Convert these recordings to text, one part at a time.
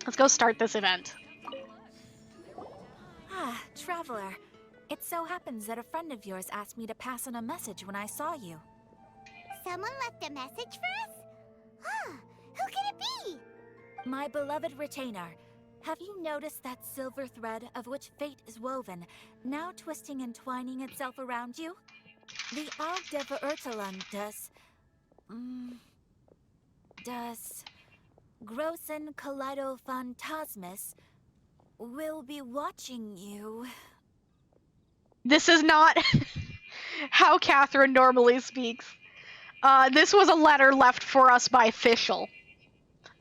Let's go start this event. Ah, Traveler. It so happens that a friend of yours asked me to pass on a message when I saw you. Someone left a message for us? Huh, who could it be? My beloved retainer, have you noticed that silver thread of which fate is woven, now twisting and twining itself around you? The Aug Verurtelan das Großen Kaleidophantasmus will be watching you. This is not how Catherine normally speaks. This was a letter left for us by Fischl.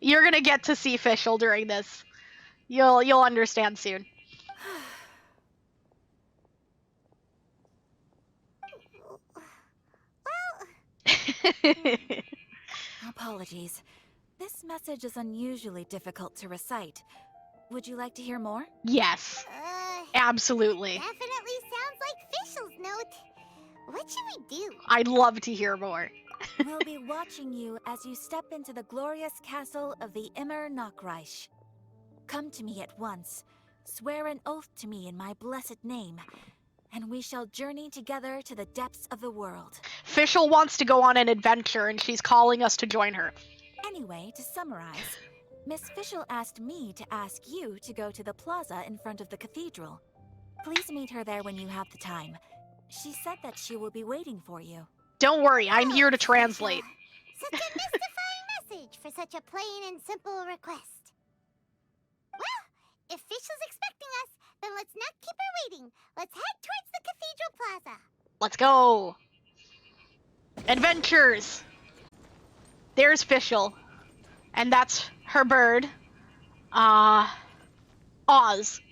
You're gonna get to see Fischl during this. You'll understand soon. Apologies. This message is unusually difficult to recite. Would you like to hear more? Yes, absolutely. Definitely sounds like Fischl's note. What should we do? I'd love to hear more. We'll be watching you as you step into the glorious castle of the Immer Nachreich. Come to me at once. Swear an oath to me in my blessed name, and we shall journey together to the depths of the world. Fischl wants to go on an adventure, and she's calling us to join her. Anyway, to summarize, Miss Fischl asked me to ask you to go to the plaza in front of the cathedral. Please meet her there when you have the time. She said that she will be waiting for you. Don't worry, I'm here to translate. Such a mystifying message for such a plain and simple request. Well, if Fischl's expecting us, then let's not keep her waiting. Let's head towards the cathedral plaza. Let's go. Adventures. There's Fischl. And that's her bird. Oz.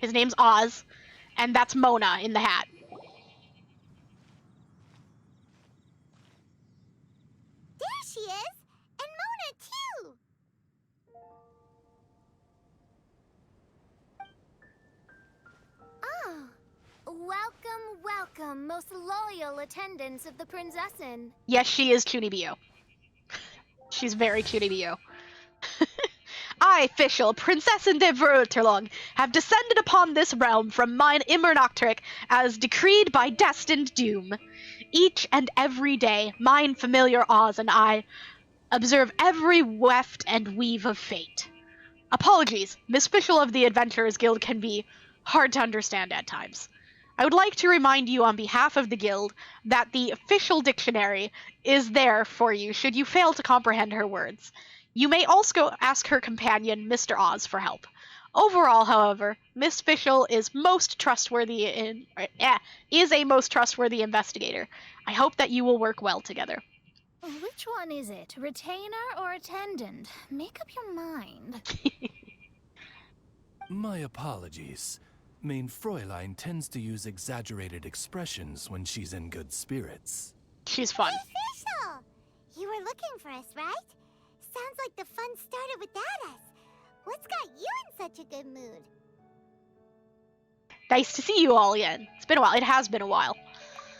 His name's Oz. And that's Mona in the hat. There she is! And Mona, too! Oh, welcome, most loyal attendants of the Prinzessin. Yes, she is cutie bio. She's very cutie bio. I, Fischl, Prinzessin de Verurtelung, have descended upon this realm from mine Immernachtrich as decreed by destined doom. Each and every day, mine familiar Oz and I observe every weft and weave of fate. Apologies, Miss Fischl of the Adventurers Guild can be hard to understand at times. I would like to remind you on behalf of the Guild that the official dictionary is there for you should you fail to comprehend her words. You may also ask her companion, Mr. Oz, for help. Overall, however, Miss Fischl is a most trustworthy investigator. I hope that you will work well together. Which one is it? Retainer or attendant? Make up your mind. My apologies. Main Fräulein tends to use exaggerated expressions when she's in good spirits. She's fun. Hey, Fischl! You were looking for us, right? Sounds like the fun started without us. What's got you in such a good mood? Nice to see you all again. It's been a while. It has been a while.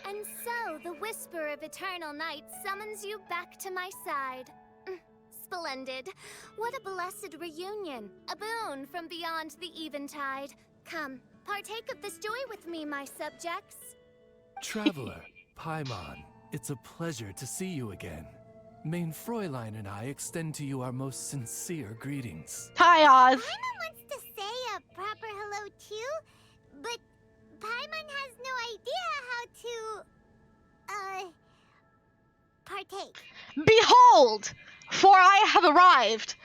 And so, the whisper of eternal night summons you back to my side. Splendid. What a blessed reunion. A boon from beyond the eventide. Come, partake of this joy with me, my subjects. Traveler, Paimon, it's a pleasure to see you again. Main Fräulein and I extend to you our most sincere greetings. Hi, Oz. Paimon wants to say a proper hello too, but Paimon has no idea how to, partake. Behold, for I have arrived.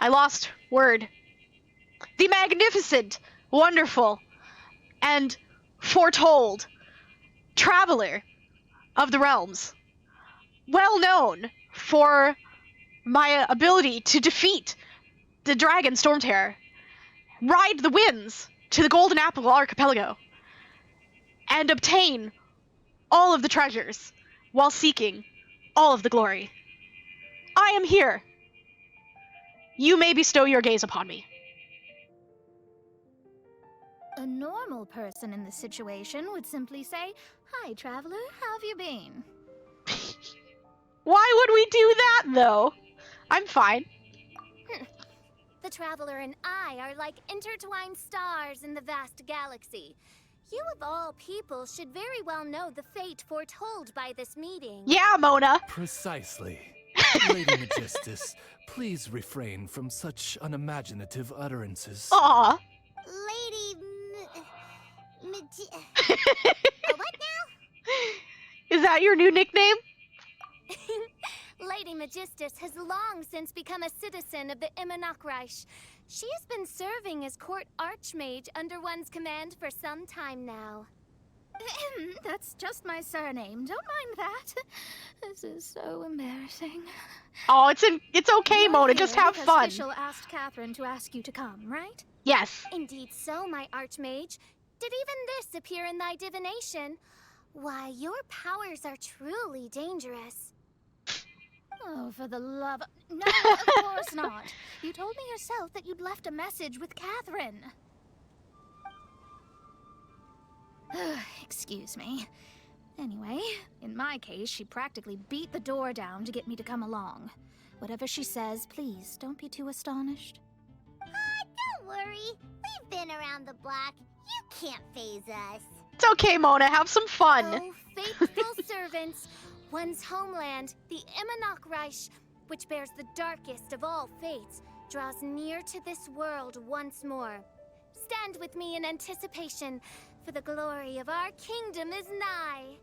I lost word. The magnificent, wonderful, and foretold traveler of the realms. Well known for my ability to defeat the dragon Stormterror, ride the winds to the Golden Apple Archipelago, and obtain all of the treasures while seeking all of the glory. I am here. You may bestow your gaze upon me. A normal person in this situation would simply say, "Hi, traveler, how have you been?" Why would we do that, though? I'm fine. The Traveler and I are like intertwined stars in the vast galaxy. You of all people should very well know the fate foretold by this meeting. Yeah, Mona. Precisely. Lady Magistus, please refrain from such unimaginative utterances. Aw. Lady what now? Is that your new nickname? Lady Magistus has long since become a citizen of the Immernachtreich. She has been serving as court archmage under one's command for some time now. That's just my surname. Don't mind that. This is so embarrassing. Oh, it's okay, You're Mona. here Just have because fun. Fischl asked Catherine to ask you to come, right? Yes. Indeed so, my archmage. Did even this appear in thy divination? Why, your powers are truly dangerous. Oh, for the love of... No, of course not. You told me yourself that you'd left a message with Catherine. Excuse me. Anyway, in my case, she practically beat the door down to get me to come along. Whatever she says, please don't be too astonished. Don't worry. We've been around the block. You can't phase us. It's okay, Mona. Have some fun. Oh, faithful servants, one's homeland, the Immernachtreich, which bears the darkest of all fates, draws near to this world once more. Stand with me in anticipation, for the glory of our kingdom is nigh.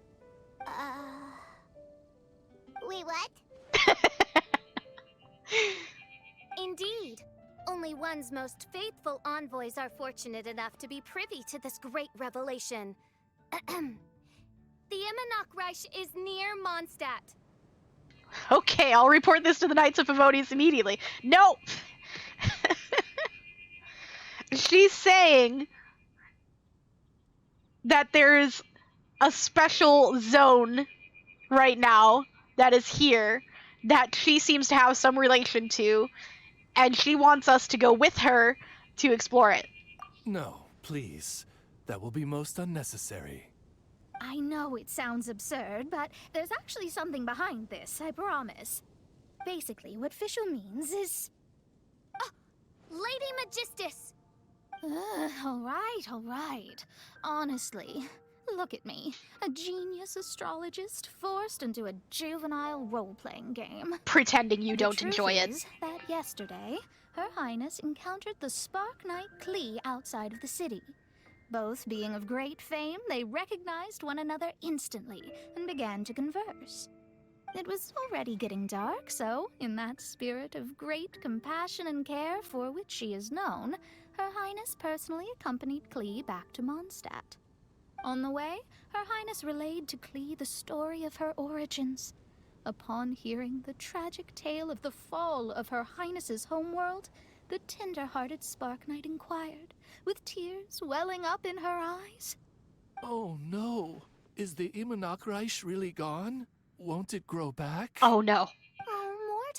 Wait, what? Indeed. Only one's most faithful envoys are fortunate enough to be privy to this great revelation. The Immernachtreich is near Mondstadt. Okay, I'll report this to the Knights of Favonius immediately. No! She's saying that there's a special zone right now that is here that she seems to have some relation to, and she wants us to go with her to explore it. No, please. That will be most unnecessary. I know it sounds absurd, but there's actually something behind this, I promise. Basically, what Fischl means is... Lady Magistus! All right. Honestly, look at me. A genius astrologist forced into a juvenile role-playing game. Pretending you don't The enjoy truth it. is that yesterday, Her Highness encountered the Spark Knight Klee outside of the city. Both being of great fame, they recognized one another instantly and began to converse. It was already getting dark, so, in that spirit of great compassion and care for which she is known, Her Highness personally accompanied Klee back to Mondstadt. On the way, Her Highness relayed to Klee the story of her origins. Upon hearing the tragic tale of the fall of Her Highness's homeworld, the tender-hearted Spark Knight inquired, with tears welling up in her eyes. Oh no. Is the Immernachtreich really gone? Won't it grow back? Oh no. Oh,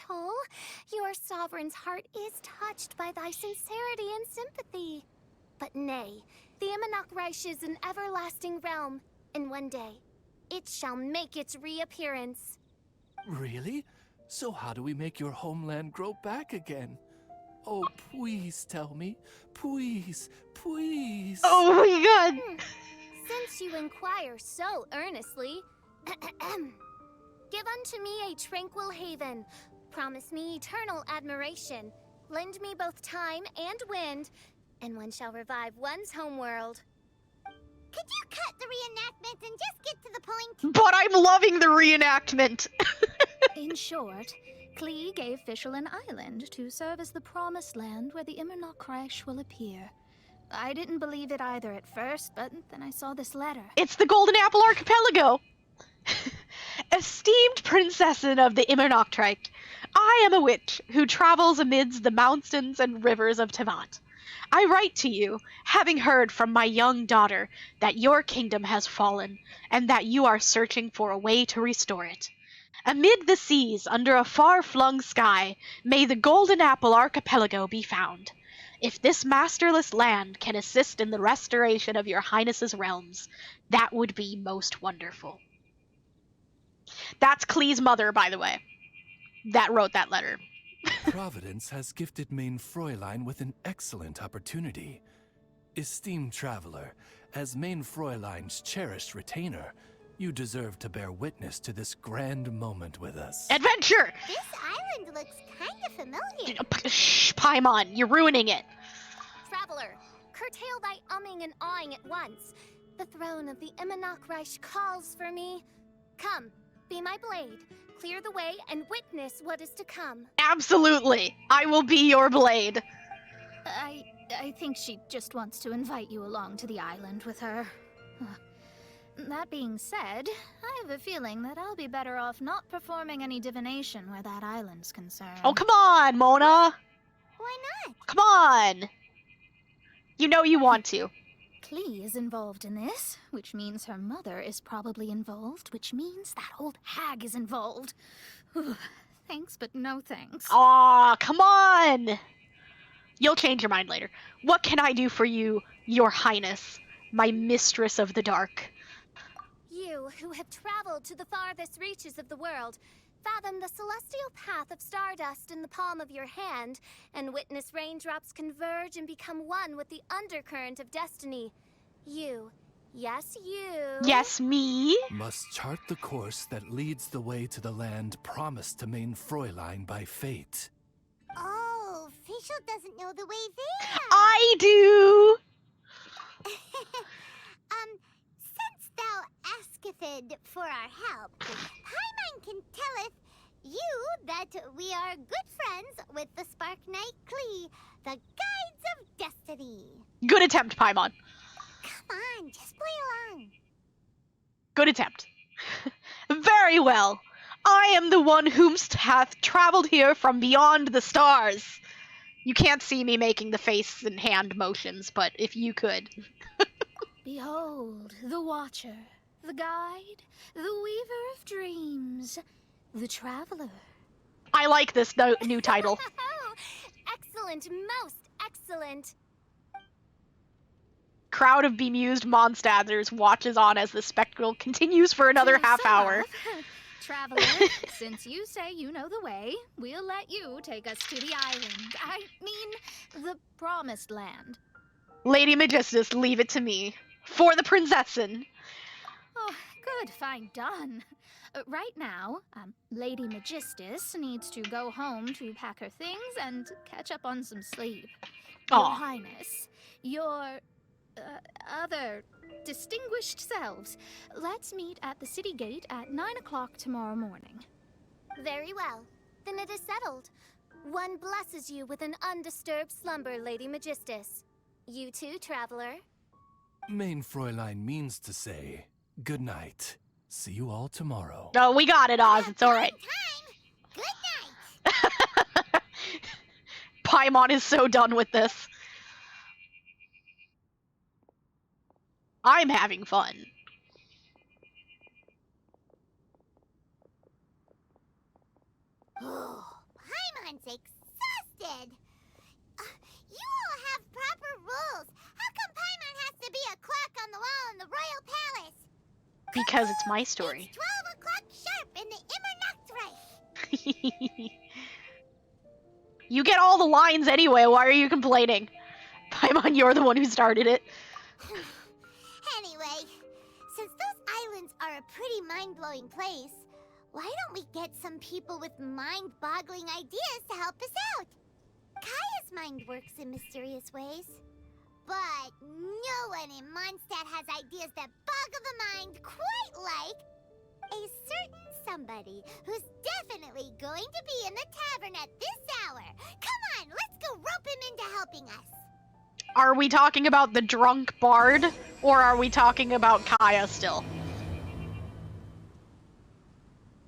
mortal, your sovereign's heart is touched by thy sincerity and sympathy. But nay, the Immernachtreich is an everlasting realm, and one day, it shall make its reappearance. Really? So how do we make your homeland grow back again? Oh, please tell me. Please, please. Oh my god. Since you inquire so earnestly, give unto me a tranquil haven. Promise me eternal admiration. Lend me both time and wind, and one shall revive one's homeworld. Could you cut the reenactment and just get to the point? But I'm loving the reenactment. In short, Klee gave Fischl an island to serve as the promised land where the Immernachtreich will appear. I didn't believe it either at first, but then I saw this letter. It's the Golden Apple Archipelago. Esteemed princessin of the Immernachtreich, I am a witch who travels amidst the mountains and rivers of Tevant. I write to you, having heard from my young daughter that your kingdom has fallen, and that you are searching for a way to restore it. Amid the seas, under a far-flung sky, may the Golden Apple Archipelago be found. If this masterless land can assist in the restoration of your highness's realms, that would be most wonderful. That's Klee's mother, by the way, that wrote that letter. Providence has gifted Main Fräulein with an excellent opportunity. Esteemed traveler, as Main Fräulein's cherished retainer, you deserve to bear witness to this grand moment with us. Adventure! This island looks kind of familiar. Shh, Paimon, you're ruining it. Traveler, curtail thy umming and awing at once. The throne of the Immernachtreich calls for me. Come, be my blade, clear the way, and witness what is to come. Absolutely. I will be your blade. I think she just wants to invite you along to the island with her. That being said, I have a feeling that I'll be better off not performing any divination where that island's concerned. Oh, come on, Mona. Why not? Come on. You know you want to. Klee is involved in this, which means her mother is probably involved, which means that old hag is involved. Thanks, but no thanks. Aw, come on. You'll change your mind later. What can I do for you, your highness, my mistress of the dark? You, who have traveled to the farthest reaches of the world, fathom the celestial path of stardust in the palm of your hand, and witness raindrops converge and become one with the undercurrent of destiny. You, yes you... Yes, me? Must chart the course that leads the way to the land promised to Main Fräulein by fate. Oh, Fischl doesn't know the way there. I do. Since thou asketh for our help, Paimon can telleth you that we are good friends with the Spark Knight Klee, the Guides of Destiny. Good attempt, Paimon. Come on, just play along. Good attempt. Very well. I am the one whomst hath traveled here from beyond the stars. You can't see me making the face and hand motions, but if you could. Behold, the Watcher, the Guide, the Weaver of Dreams, the Traveler. I like this new title. Excellent, most excellent. Crowd of bemused Mondstadters watches on as the spectacle continues for another To half sum hour. up, Traveler, since you say you know the way, we'll let you take us to the island. I mean, the Promised Land. Lady Magistus, leave it to me. For the princessen. Oh, good, fine, done. Right now, Lady Magistus needs to go home to pack her things and catch up on some sleep. Your Aw. Highness, your other distinguished selves, let's meet at the city gate at 9 o'clock tomorrow morning. Very well. Then it is settled. One blesses you with an undisturbed slumber, Lady Magistus. You too, traveler. Main Fräulein means to say, good night. See you all tomorrow. Oh, we got it, Oz. It's alright. Time. Good night. Paimon is so done with this. I'm having fun. Paimon's exhausted. You all have proper rules. How come Paimon has to be a clock on the wall in the royal palace? Because it's my story. It's 12 o'clock sharp in the Immernachtreich. You get all the lines anyway, why are you complaining? Paimon, you're the one who started it. Anyway, since those islands are a pretty mind-blowing place, why don't we get some people with mind-boggling ideas to help us out? Kaya's mind works in mysterious ways. But no one in Mondstadt has ideas that boggle the mind quite like a certain somebody who's definitely going to be in the tavern at this hour. Come on, let's go rope him into helping us. Are we talking about the drunk bard, or are we talking about Kaya still?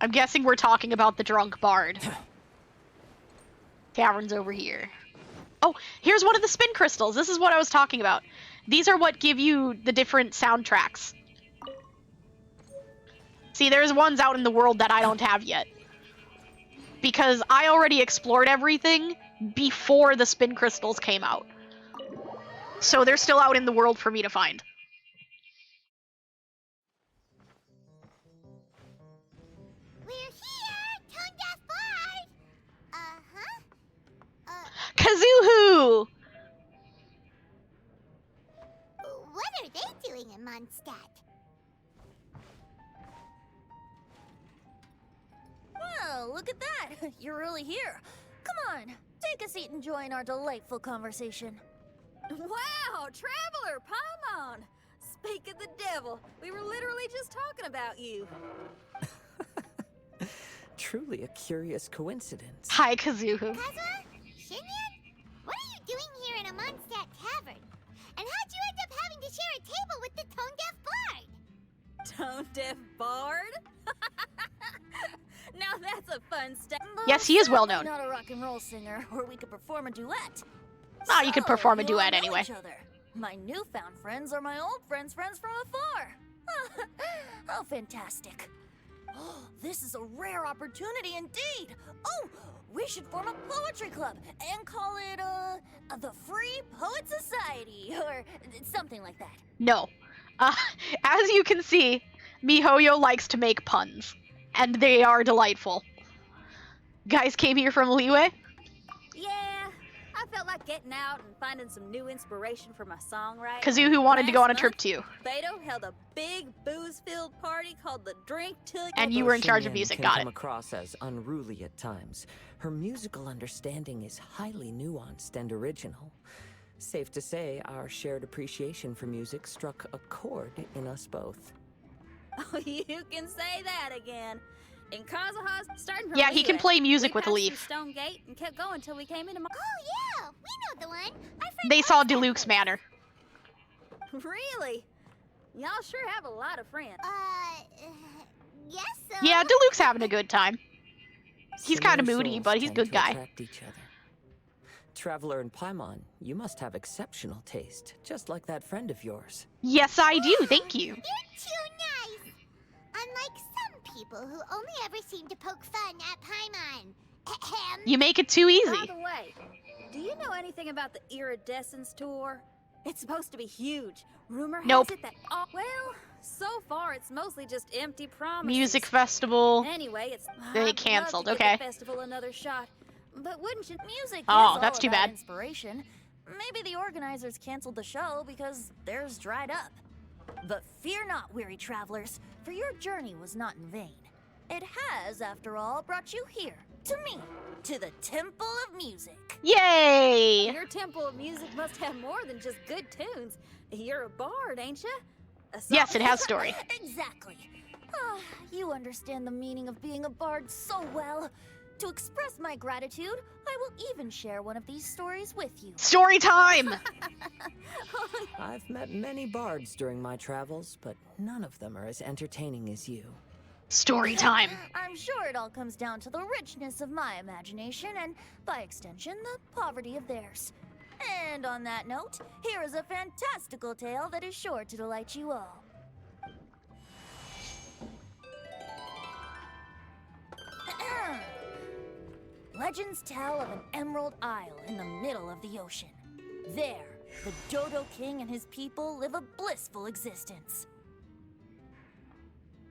I'm guessing we're talking about the drunk bard. Tavern's over here. Oh, here's one of the spin crystals. This is what I was talking about. These are what give you the different soundtracks. See, there's ones out in the world that I don't have yet. Because I already explored everything before the spin crystals came out. So they're still out in the world for me to find. We're here, Tone Deaf Bard! Uh-huh. Mondstadt. Well, look at that. You're really here. Come on, take a seat and join our delightful conversation. Wow, Traveler, Paimon! Speak of the devil, we were literally just talking about you. Truly a curious coincidence. Hi, Kazuhu. Kazuma? Shinyan? What are you doing here in a Mondstadt tavern? And how'd you end up having to share a table with the tone-deaf bard? Tone-deaf bard? Now that's a fun step. Yes, he is well known. Not a rock and roll singer, or we could perform a duet. Oh, you could perform a you all duet know anyway. each other. My newfound friends are my old friends' friends from afar. How fantastic. Oh, this is a rare opportunity indeed. Oh, we should form a poetry club and call it, the Free Poet Society, or something like that. No. As you can see, MiHoYo likes to make puns, and they are delightful. Guys came here from Liyue? Yeah, I felt like getting out and finding some new inspiration for my songwriting. Kazuhu wanted to go on a Last trip month, too, Beto held a big booze-filled party called the Drink Till and you Although were in charge of Shinyan music, can got come it. across as unruly at times, her musical understanding is highly nuanced and original. Safe to say, our shared appreciation for music struck a chord in us both. Oh, you can say that again. In Kazuha's, starting from Yeah, he can Liyue, play music we with a passed leaf. through Stone Gate and kept going until we came into. Oh, yeah, we know the one. Our friend They saw Odyssey. Diluc's Manor. Really? Y'all sure have a lot of friends. Yes, so. Yeah, Diluc's having a good time. He's Similar kinda moody, souls but he's a tend good to guy. attract each other. Traveler and Paimon, you must have exceptional taste, just like that friend of yours. Yes, I do, thank you. You're too nice. Unlike some people who only ever seem to poke fun at Paimon. Ahem. You make it too easy. By the way, do you know anything about the Iridescence tour? It's supposed to be huge. Rumor Nope. has it that well, so far it's mostly just empty promises. Music festival. Anyway, it's They I'd love canceled, to give okay. the festival another shot. But wouldn't you? Music Oh, is that's all too about bad. Inspiration. Maybe the organizers canceled the show because theirs dried up. But fear not, weary travelers, for your journey was not in vain. It has, after all, brought you here, to me, to the Temple of Music. Yay! Your temple of music must have more than just good tunes. You're a bard, ain't you? Yes, it has story. Exactly. Ah, you understand the meaning of being a bard so well. To express my gratitude, I will even share one of these stories with you. Story time! I've met many bards during my travels, but none of them are as entertaining as you. Story time. I'm sure it all comes down to the richness of my imagination and, by extension, the poverty of theirs. And on that note, here is a fantastical tale that is sure to delight you all. Legends tell of an emerald isle in the middle of the ocean. There, the Dodo King and his people live a blissful existence.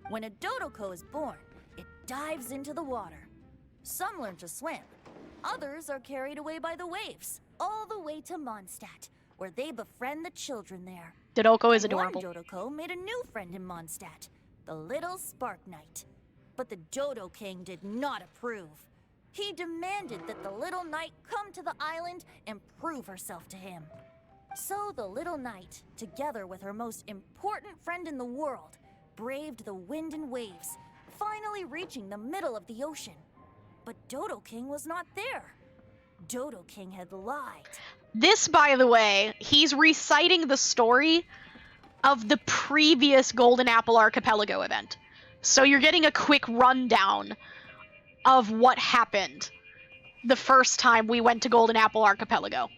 When a Dodoko is born, it dives into the water. Some learn to swim. Others are carried away by the waves, all the way to Mondstadt, where they befriend the children there. Dodoko is adorable. One Dodoko made a new friend in Mondstadt, the little Spark Knight. But the Dodo King did not approve. He demanded that the little knight come to the island and prove herself to him. So the little knight, together with her most important friend in the world, braved the wind and waves, finally reaching the middle of the ocean. But Dodo King was not there. Dodo King had lied. This, by the way, he's reciting the story of the previous Golden Apple Archipelago event. So you're getting a quick rundown of what happened the first time we went to Golden Apple Archipelago.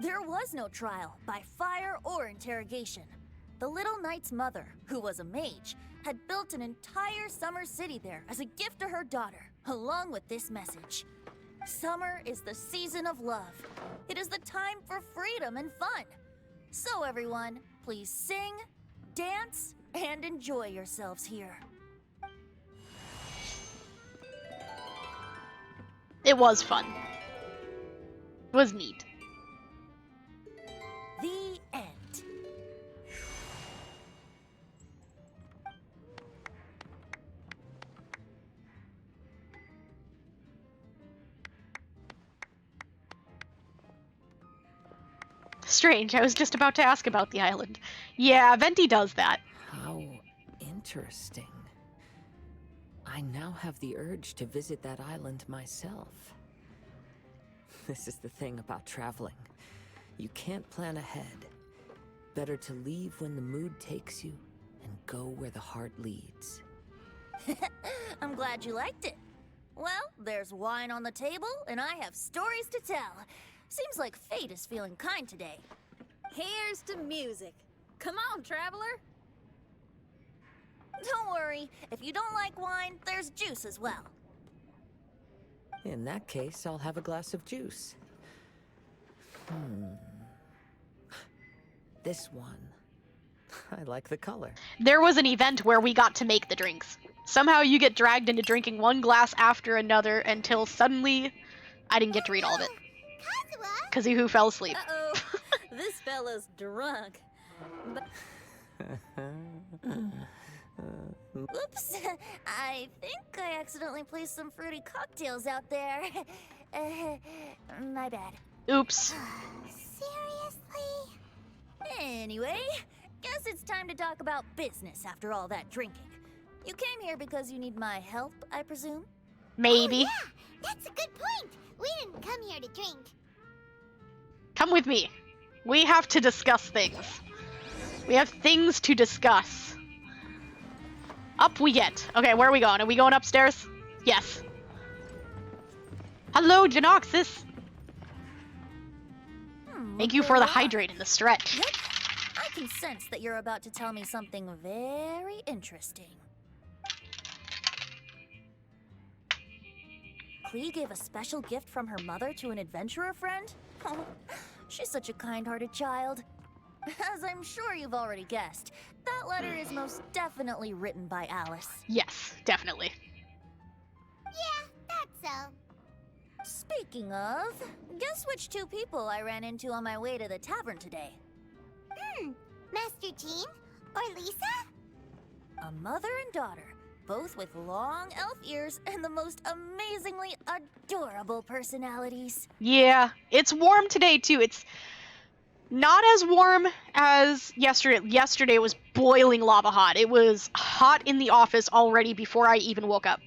There was no trial by fire or interrogation. The little knight's mother, who was a mage, had built an entire summer city there as a gift to her daughter, along with this message. Summer is the season of love. It is the time for freedom and fun. So everyone, please sing, dance, and enjoy yourselves here. It was fun. It was neat. The end. Strange, I was just about to ask about the island. Yeah, Venti does that. How interesting. I now have the urge to visit that island myself. This is the thing about traveling. You can't plan ahead. Better to leave when the mood takes you and go where the heart leads. I'm glad you liked it. Well, there's wine on the table, and I have stories to tell. Seems like fate is feeling kind today. Here's to music. Come on, traveler. Don't worry. If you don't like wine, there's juice as well. In that case, I'll have a glass of juice. This one. I like the color. There was an event where we got to make the drinks. Somehow you get dragged into drinking one glass after another until suddenly I didn't get to read all of it. Kazuha? Kazuhu fell asleep. Uh-oh. This fella's drunk. But oops. I think I accidentally placed some fruity cocktails out there. My bad. Oops. Seriously? Anyway, guess it's time to talk about business after all that drinking. You came here because you need my help, I presume? Maybe. Oh, yeah, that's a good point. We didn't come here to drink. Come with me. We have to discuss things. We have things to discuss. Up we get. Okay, where are we going? Are we going upstairs? Yes. Hello, Genoxis. Thank you for the hydrate and the stretch. Yep. I can sense that you're about to tell me something very interesting. Klee gave a special gift from her mother to an adventurer friend? Oh, she's such a kind-hearted child. As I'm sure you've already guessed, that letter is most definitely written by Alice. Yes, definitely. Yeah, that's so. Speaking of, guess which two people I ran into on my way to the tavern today? Master Jean? Or Lisa? A mother and daughter, both with long elf ears and the most amazingly adorable personalities. Yeah, it's warm today too. It's not as warm as yesterday. Yesterday was boiling lava hot. It was hot in the office already before I even woke up.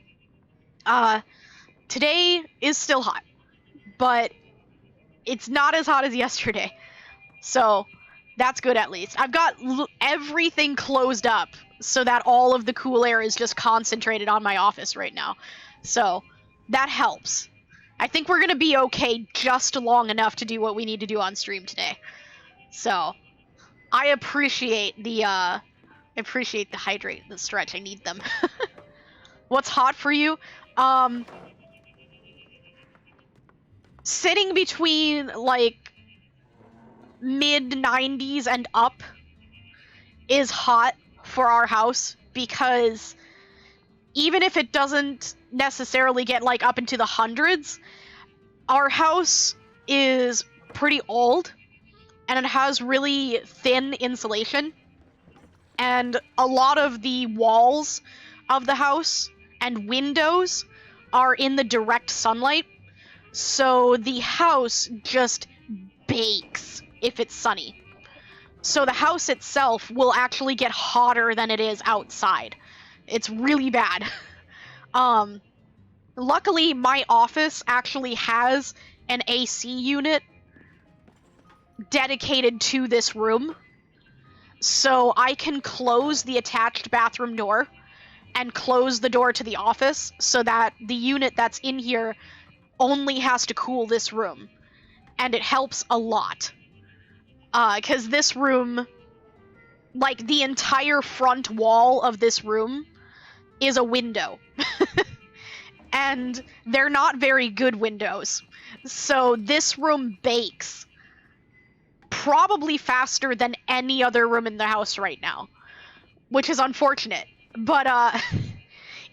Today is still hot, but it's not as hot as yesterday. So that's good at least. I've got everything closed up so that all of the cool air is just concentrated on my office right now. So that helps. I think we're going to be okay just long enough to do what we need to do on stream today. So I appreciate the hydrate, the stretch. I need them. What's hot for you? Sitting between like mid 90s and up is hot for our house, because even if it doesn't necessarily get like up into the hundreds, our house is pretty old and it has really thin insulation, and a lot of the walls of the house and windows are in the direct sunlight, so the house just bakes if it's sunny. So the house itself will actually get hotter than it is outside. It's really bad. Luckily, my office actually has an AC unit dedicated to this room, so I can close the attached bathroom door and close the door to the office so that the unit that's in here only has to cool this room. And it helps a lot. Because this room, like the entire front wall of this room is a window. And they're not very good windows. So this room bakes probably faster than any other room in the house right now, which is unfortunate. But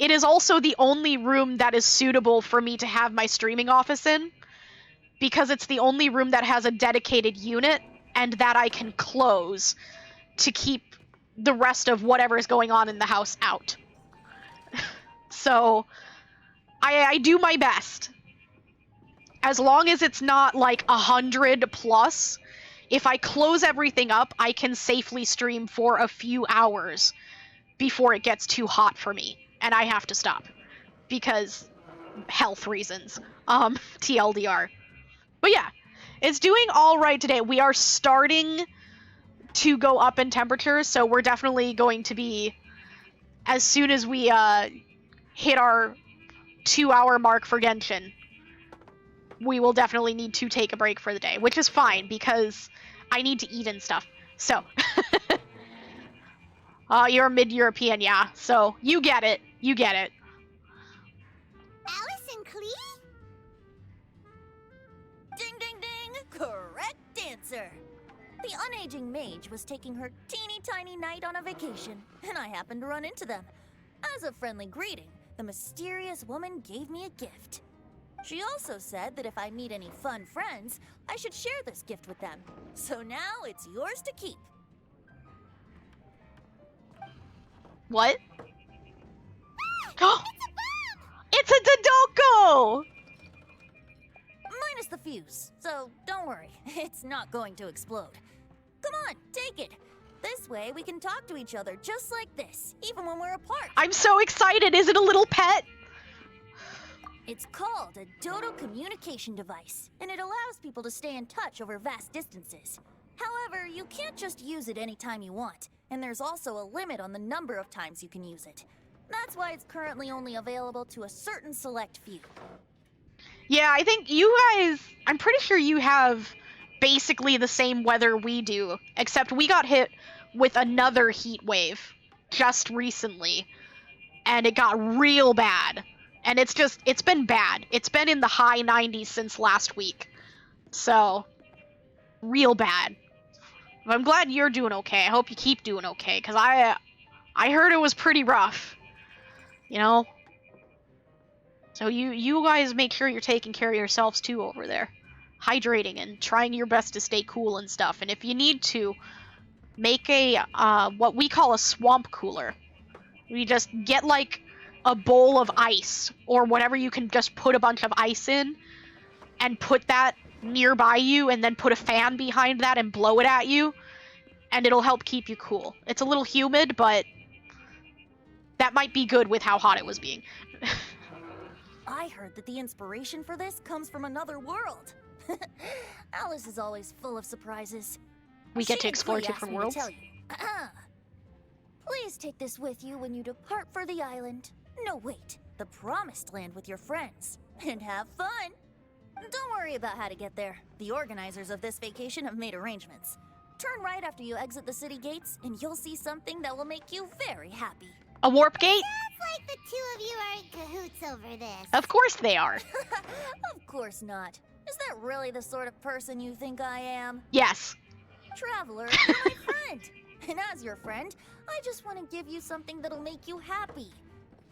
it is also the only room that is suitable for me to have my streaming office in, because it's the only room that has a dedicated unit and that I can close to keep the rest of whatever is going on in the house out. So I do my best. As long as it's not like 100 plus, if I close everything up, I can safely stream for a few hours before it gets too hot for me, and I have to stop because health reasons. TLDR. But yeah, it's doing all right today. We are starting to go up in temperature, so we're definitely going to be, as soon as we hit our 2-hour mark for Genshin, we will definitely need to take a break for the day, which is fine because I need to eat and stuff. So, you're mid-European, yeah, so you get it. You get it. Alice and Clee? Ding, ding, ding! Correct answer! The unaging mage was taking her teeny tiny knight on a vacation, and I happened to run into them. As a friendly greeting, the mysterious woman gave me a gift. She also said that if I meet any fun friends, I should share this gift with them. So now it's yours to keep. What? It's a Dodoko! Minus the fuse, so don't worry, it's not going to explode. Come on, take it. This way we can talk to each other just like this, even when we're apart. I'm so excited! Is it a little pet? It's called a Dodo communication device, and it allows people to stay in touch over vast distances. However, you can't just use it anytime you want, and there's also a limit on the number of times you can use it. That's why it's currently only available to a certain select few. Yeah, I think you guys, I'm pretty sure you have basically the same weather we do, except we got hit with another heat wave just recently, and it got real bad. And it's been bad. It's been in the high 90s since last week. So, real bad. But I'm glad you're doing okay. I hope you keep doing okay, because I heard it was pretty rough. You know? So you guys make sure you're taking care of yourselves too over there. Hydrating and trying your best to stay cool and stuff. And if you need to, make a, what we call a swamp cooler. You just get, like, a bowl of ice, or whatever you can just put a bunch of ice in, and put that nearby you, and then put a fan behind that and blow it at you, and it'll help keep you cool. It's a little humid, but that might be good with how hot it was being. I heard that the inspiration for this comes from another world. Alice is always full of surprises. We get She to and explore Clea different asked me to worlds? tell you. Please take this with you when you depart for the island. No, wait, the promised land with your friends. And have fun. Don't worry about how to get there. The organizers of this vacation have made arrangements. Turn right after you exit the city gates, and you'll see something that will make you very happy. A warp gate? Sounds like the two of you are in cahoots over this. Of course they are. Of course not. Is that really the sort of person you think I am? Yes. Traveler, you're my friend. And as your friend, I just want to give you something that'll make you happy.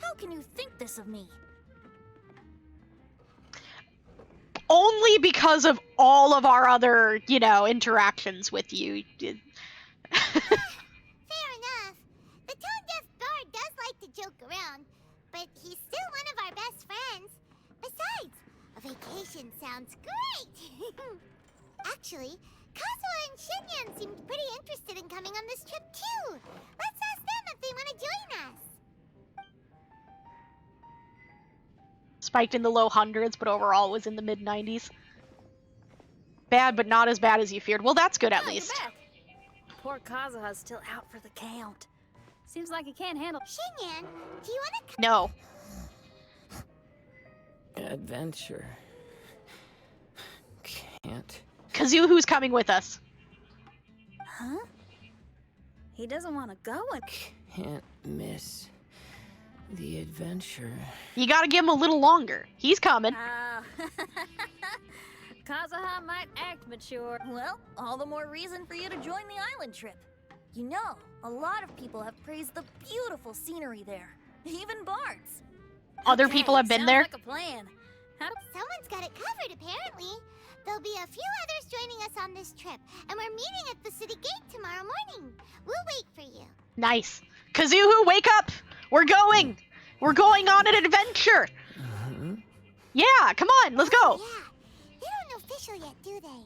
How can you think this of me? Only because of all of our other, interactions with you. Fair enough. The tone-deaf bard does like to joke around, but he's still one of our best friends. Besides, a vacation sounds great. Actually, Kazuha and Shinyan seemed pretty interested in coming on this trip too. Let's ask them if they want to join us. Spiked in the low hundreds, but overall was in the mid-90s. Bad, but not as bad as you feared. Well, that's good at least. You're back. Poor Kazuha's still out for the count. Seems like he can't handle. Shinyan, do you want to No. Adventure. Can't. Kazuhu's coming with us. Huh? He doesn't want to go and. Can't miss the adventure. You gotta give him a little longer. He's coming. Kazuha might act mature. Well, all the more reason for you to join the island trip. You know, a lot of people have praised the beautiful scenery there. Even bards. Other people have been Sounds there. like a plan. Someone's got it covered, apparently. There'll be a few others joining us on this trip, and we're meeting at the city gate tomorrow morning. We'll wait for you. Nice. Kazuhu, wake up! We're going! We're going on an adventure! Yeah, come on, let's go! Yeah, they don't know official yet, do they?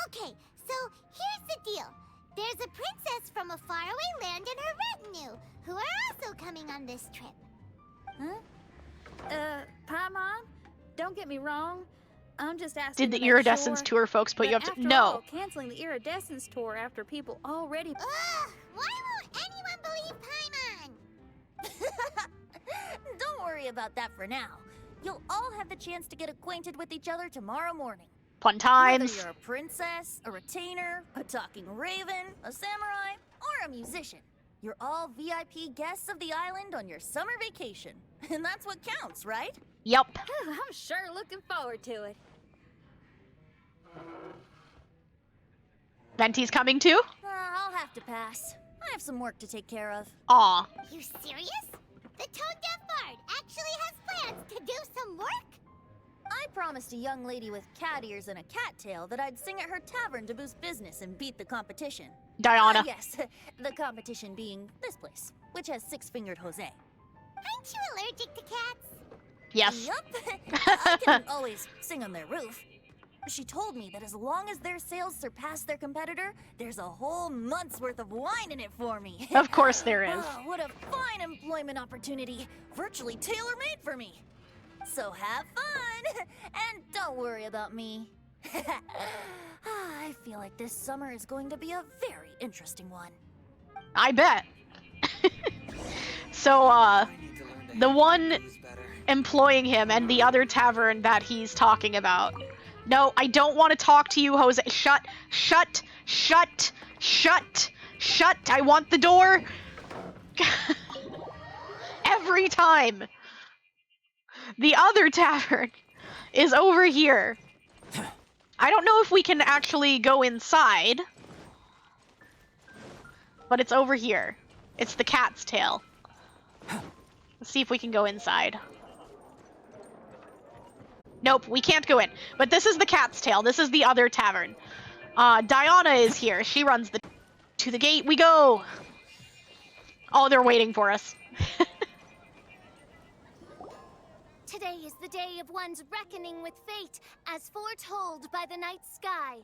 Okay, So, here's the deal. There's a princess from a faraway land and her retinue, who are also coming on this trip. Paimon, don't get me wrong. I'm just asking. Did the to make Iridescence sure tour folks put you up that to? after No. all, canceling the Iridescence tour after people already. Ugh! Why won't anyone believe Paimon? Don't worry about that for now. You'll all have the chance to get acquainted with each other tomorrow morning. Fun Whether times. you're a princess, a retainer, a talking raven, a samurai, or a musician, you're all VIP guests of the island on your summer vacation. And that's what counts, right? Yup. I'm sure looking forward to it. Venti's coming too? I'll have to pass. I have some work to take care of. Aw. You serious? The tone-deaf bard actually has plans to do some work? I promised a young lady with cat ears and a cat tail that I'd sing at her tavern to boost business and beat the competition. Diana. Yes, the competition being this place, which has six-fingered Jose. Aren't you allergic to cats? Yes. Yup. I can always sing on their roof. She told me that as long as their sales surpass their competitor, there's a whole month's worth of wine in it for me. Of course there is. Oh, what a fine employment opportunity. Virtually tailor-made for me. So have fun, and don't worry about me. I feel like this summer is going to be a very interesting one. I bet. So, the one employing him and the other tavern that he's talking about. No, I don't want to talk to you, Jose. Shut, shut, shut, shut, shut. I want the door. Every time. The other tavern is over here. I don't know if we can actually go inside, but it's over here. It's the cat's tail. Let's see if we can go inside. Nope, we can't go in. But this is the cat's tail. This is the other tavern. Diana is here. She runs to the gate. We go. Oh, they're waiting for us. Today is the day of one's reckoning with fate, as foretold by the night sky.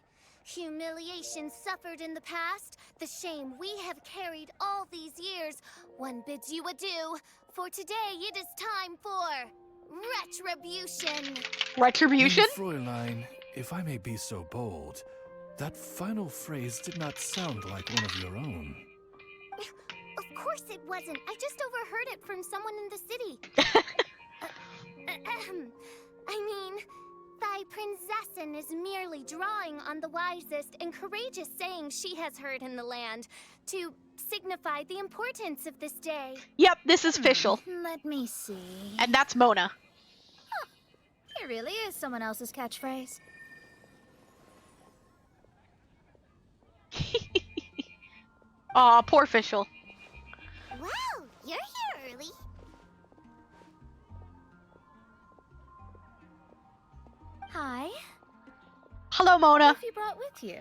Humiliation suffered in the past, the shame we have carried all these years, one bids you adieu, for today it is time for retribution. Retribution? Fräulein, if I may be so bold, that final phrase did not sound like one of your own. Of course it wasn't. I just overheard it from someone in the city. I mean, thy princessin is merely drawing on the wisest and courageous saying she has heard in the land to signify the importance of this day. Yep, this is Fischl. Let me see. And that's Mona. It really is someone else's catchphrase. Aw, poor Fischl. Wow, you're here early. Hi. Hello, What Mona. have you brought with you?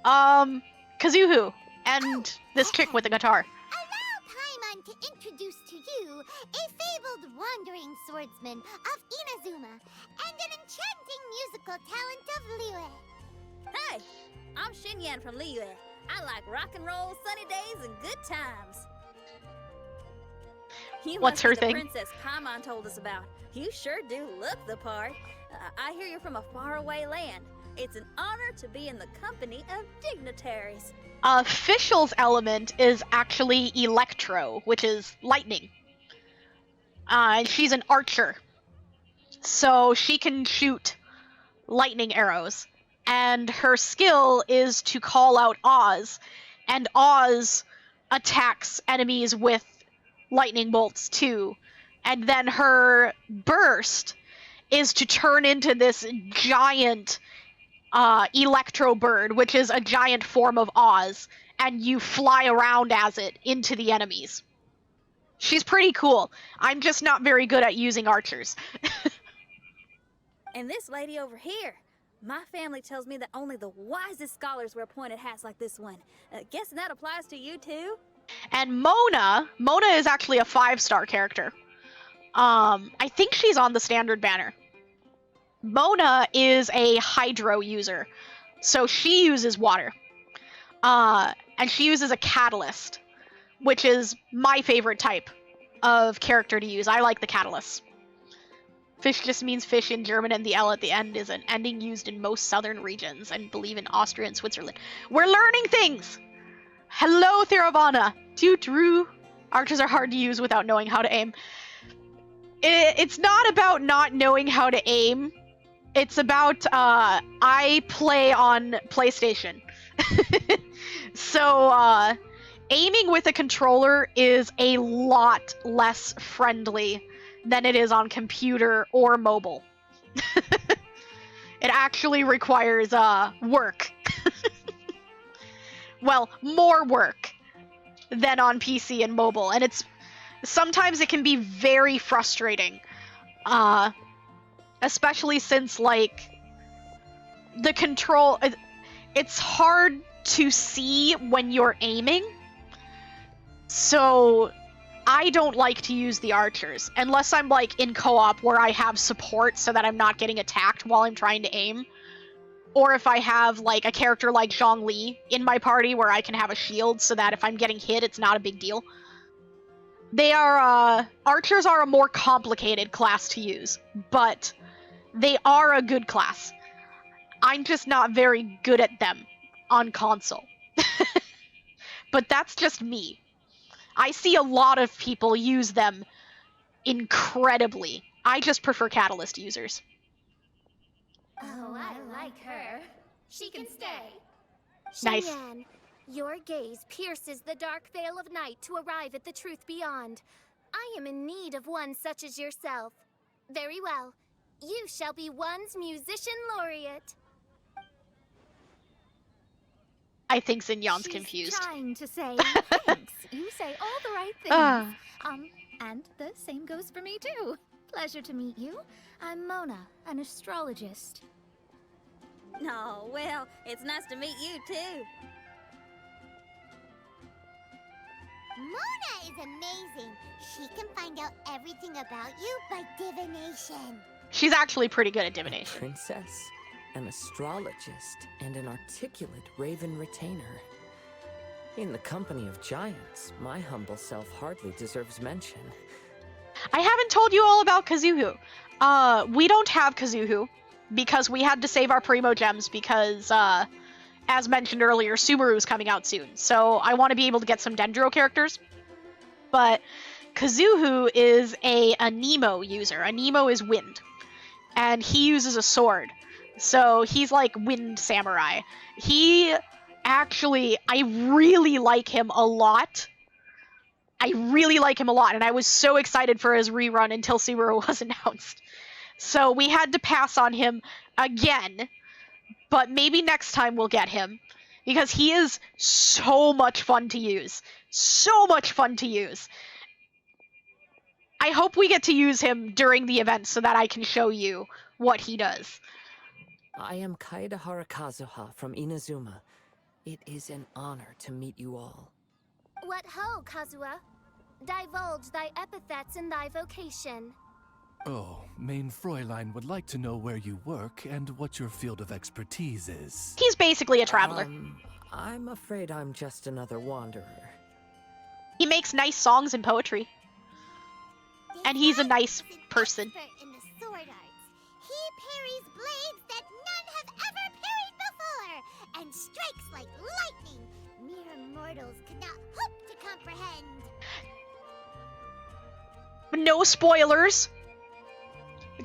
Kazuhu. And this chick with the guitar. Allow Paimon to introduce to you a fabled wandering swordsman of Inazuma and an enchanting musical talent of Liyue. Hey, I'm Xinyan from Liyue. I like rock and roll, sunny days, and good times. You What's must be her the thing? Princess Paimon told us about. You sure do look the part. I hear you're from a faraway land. It's an honor to be in the company of dignitaries. Fischl's element is actually electro, which is lightning. And she's an archer. So she can shoot lightning arrows. And her skill is to call out Oz. And Oz attacks enemies with lightning bolts too. And then her burst is to turn into this giant electro bird, which is a giant form of Oz, and you fly around as it into the enemies. She's pretty cool. I'm just not very good at using archers. And this lady over here. My family tells me that only the wisest scholars wear pointed hats like this one. Guess that applies to you too? And Mona is actually a 5-star character. I think she's on the standard banner. Mona is a hydro user. So she uses water. And she uses a catalyst, which is my favorite type of character to use. I like the catalyst. Fish just means fish in German, and the L at the end is an ending used in most southern regions, and believe in Austria and Switzerland. We're learning things! Hello, Theravana! Toot-roo! Archers are hard to use without knowing how to aim. It's not about not knowing how to aim. It's about, I play on PlayStation. So, aiming with a controller is a lot less friendly than it is on computer or mobile. It actually requires work. Well, more work than on PC and mobile, and sometimes it can be very frustrating. Especially since, like, the control, it's hard to see when you're aiming. So I don't like to use the archers unless I'm like in co-op where I have support so that I'm not getting attacked while I'm trying to aim. Or if I have like a character like Zhongli in my party where I can have a shield so that if I'm getting hit, it's not a big deal. They are, archers are a more complicated class to use, but they are a good class. I'm just not very good at them on console. But that's just me. I see a lot of people use them incredibly. I just prefer Catalyst users. Oh, I like her. She can stay. Nice. Shinyan, your gaze pierces the dark veil of night to arrive at the truth beyond. I am in need of one such as yourself. Very well. You shall be one's musician laureate. I think Xinyan's She's confused. trying to say thanks. You say all the right things. And the same goes for me too. Pleasure to meet you. I'm Mona, an astrologist. No, well, it's nice to meet you too. Mona is amazing. She can find out everything about you by divination. She's actually pretty good at A divination. princess, an astrologist, and an articulate raven retainer. In the company of giants, my humble self hardly deserves mention. I haven't told you all about Kazuhu. We don't have Kazuhu because we had to save our Primo Gems because, as mentioned earlier, Subaru's coming out soon. So I want to be able to get some Dendro characters. But Kazuhu is a Nemo user. A Nemo is wind. And he uses a sword. So he's like wind samurai. I really like him a lot. And I was so excited for his rerun until Subaru was announced. So we had to pass on him again, but maybe next time we'll get him, because he is so much fun to use. So much fun to use. I hope we get to use him during the event so that I can show you what he does. I am Kaeda Harakazuha from Inazuma. It is an honor to meet you all. What ho, Kazuha? Divulge thy epithets and thy vocation. Oh, Main Fräulein would like to know where you work and what your field of expertise is. He's basically a traveler. I'm afraid I'm just another wanderer. He makes nice songs and poetry. And he's a nice person. Expert in the sword arts. He parries blades that none have ever parried before, and strikes like lightning. Mere mortals could not hope to comprehend. No spoilers.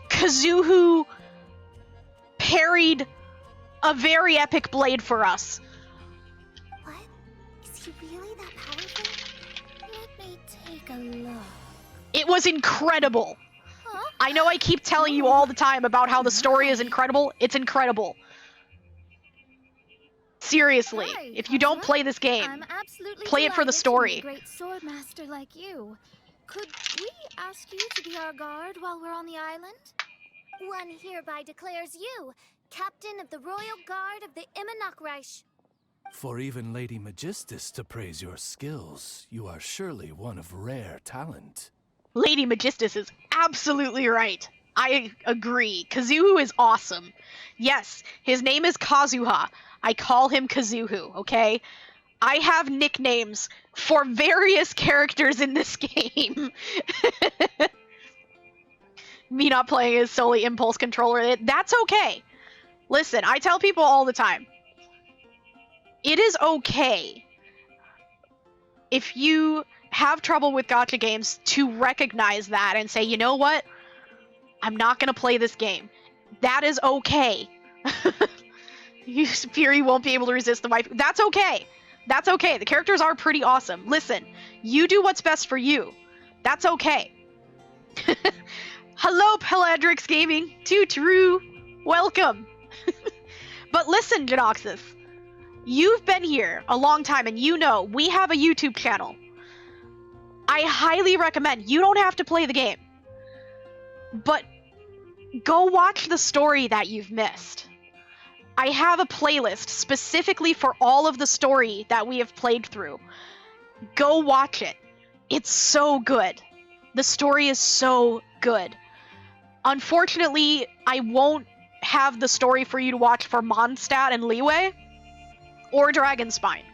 Kazuhu parried a very epic blade for us. What? Is he really that powerful? Let me take a look. It was incredible. Huh? I know I keep telling you all the time about how the story is incredible. It's incredible. Seriously, Hi, if you don't Kazuha. play this game, I'm absolutely play it for the delighted to story. meet a great sword master like you. Could we ask you to be our guard while we're on the island? One hereby declares you captain of the Royal Guard of the Immernachtreich. For even Lady Magistus to praise your skills, you are surely one of rare talent. Lady Magistus is absolutely right. I agree. Kazuhu is awesome. Yes, his name is Kazuha. I call him Kazuhu, okay? I have nicknames for various characters in this game. Me not playing is solely impulse controller. That's okay. Listen, I tell people all the time. It is okay if you have trouble with gacha games to recognize that and say, you know what? I'm not going to play this game. That is okay. Fury won't be able to resist the wife. That's okay. That's okay. The characters are pretty awesome. Listen, you do what's best for you. That's okay. Hello, Peladrix Gaming. Too true. Welcome. But listen, Genoxus. You've been here a long time, and you know we have a YouTube channel. I highly recommend. You don't have to play the game. But go watch the story that you've missed. I have a playlist specifically for all of the story that we have played through. Go watch it. It's so good. The story is so good. Unfortunately, I won't have the story for you to watch for Mondstadt and Leeway or Dragonspine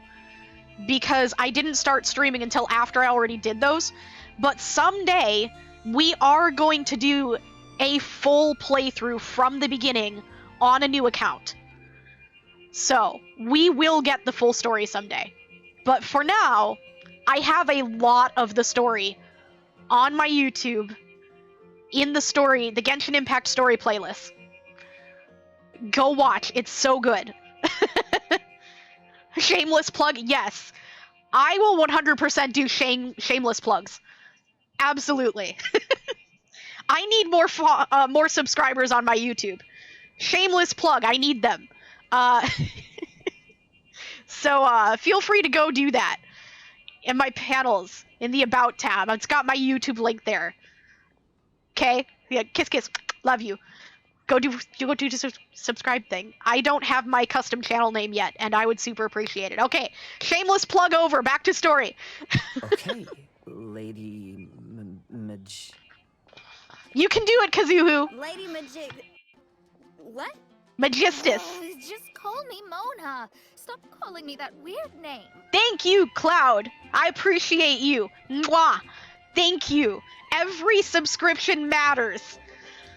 because I didn't start streaming until after I already did those. But someday, we are going to do a full playthrough from the beginning on a new account. So, we will get the full story someday. But for now, I have a lot of the story on my YouTube in the story, the Genshin Impact story playlist. Go watch, it's so good. Shameless plug, yes. I will 100% do shameless plugs. Absolutely. I need more subscribers on my YouTube. Shameless plug, I need them. So feel free to go do that. In my panels, in the About tab. It's got my YouTube link there. Okay? Yeah, kiss kiss. Love you. Go do the subscribe thing. I don't have my custom channel name yet, and I would super appreciate it. Okay, shameless plug over. Back to story. Okay, Lady Maj... You can do it, Kazuhu. Lady Majig... What? Magistus. Oh, just call me Mona. Stop calling me that weird name. Thank you, Cloud. I appreciate you. Mwah. Thank you. Every subscription matters.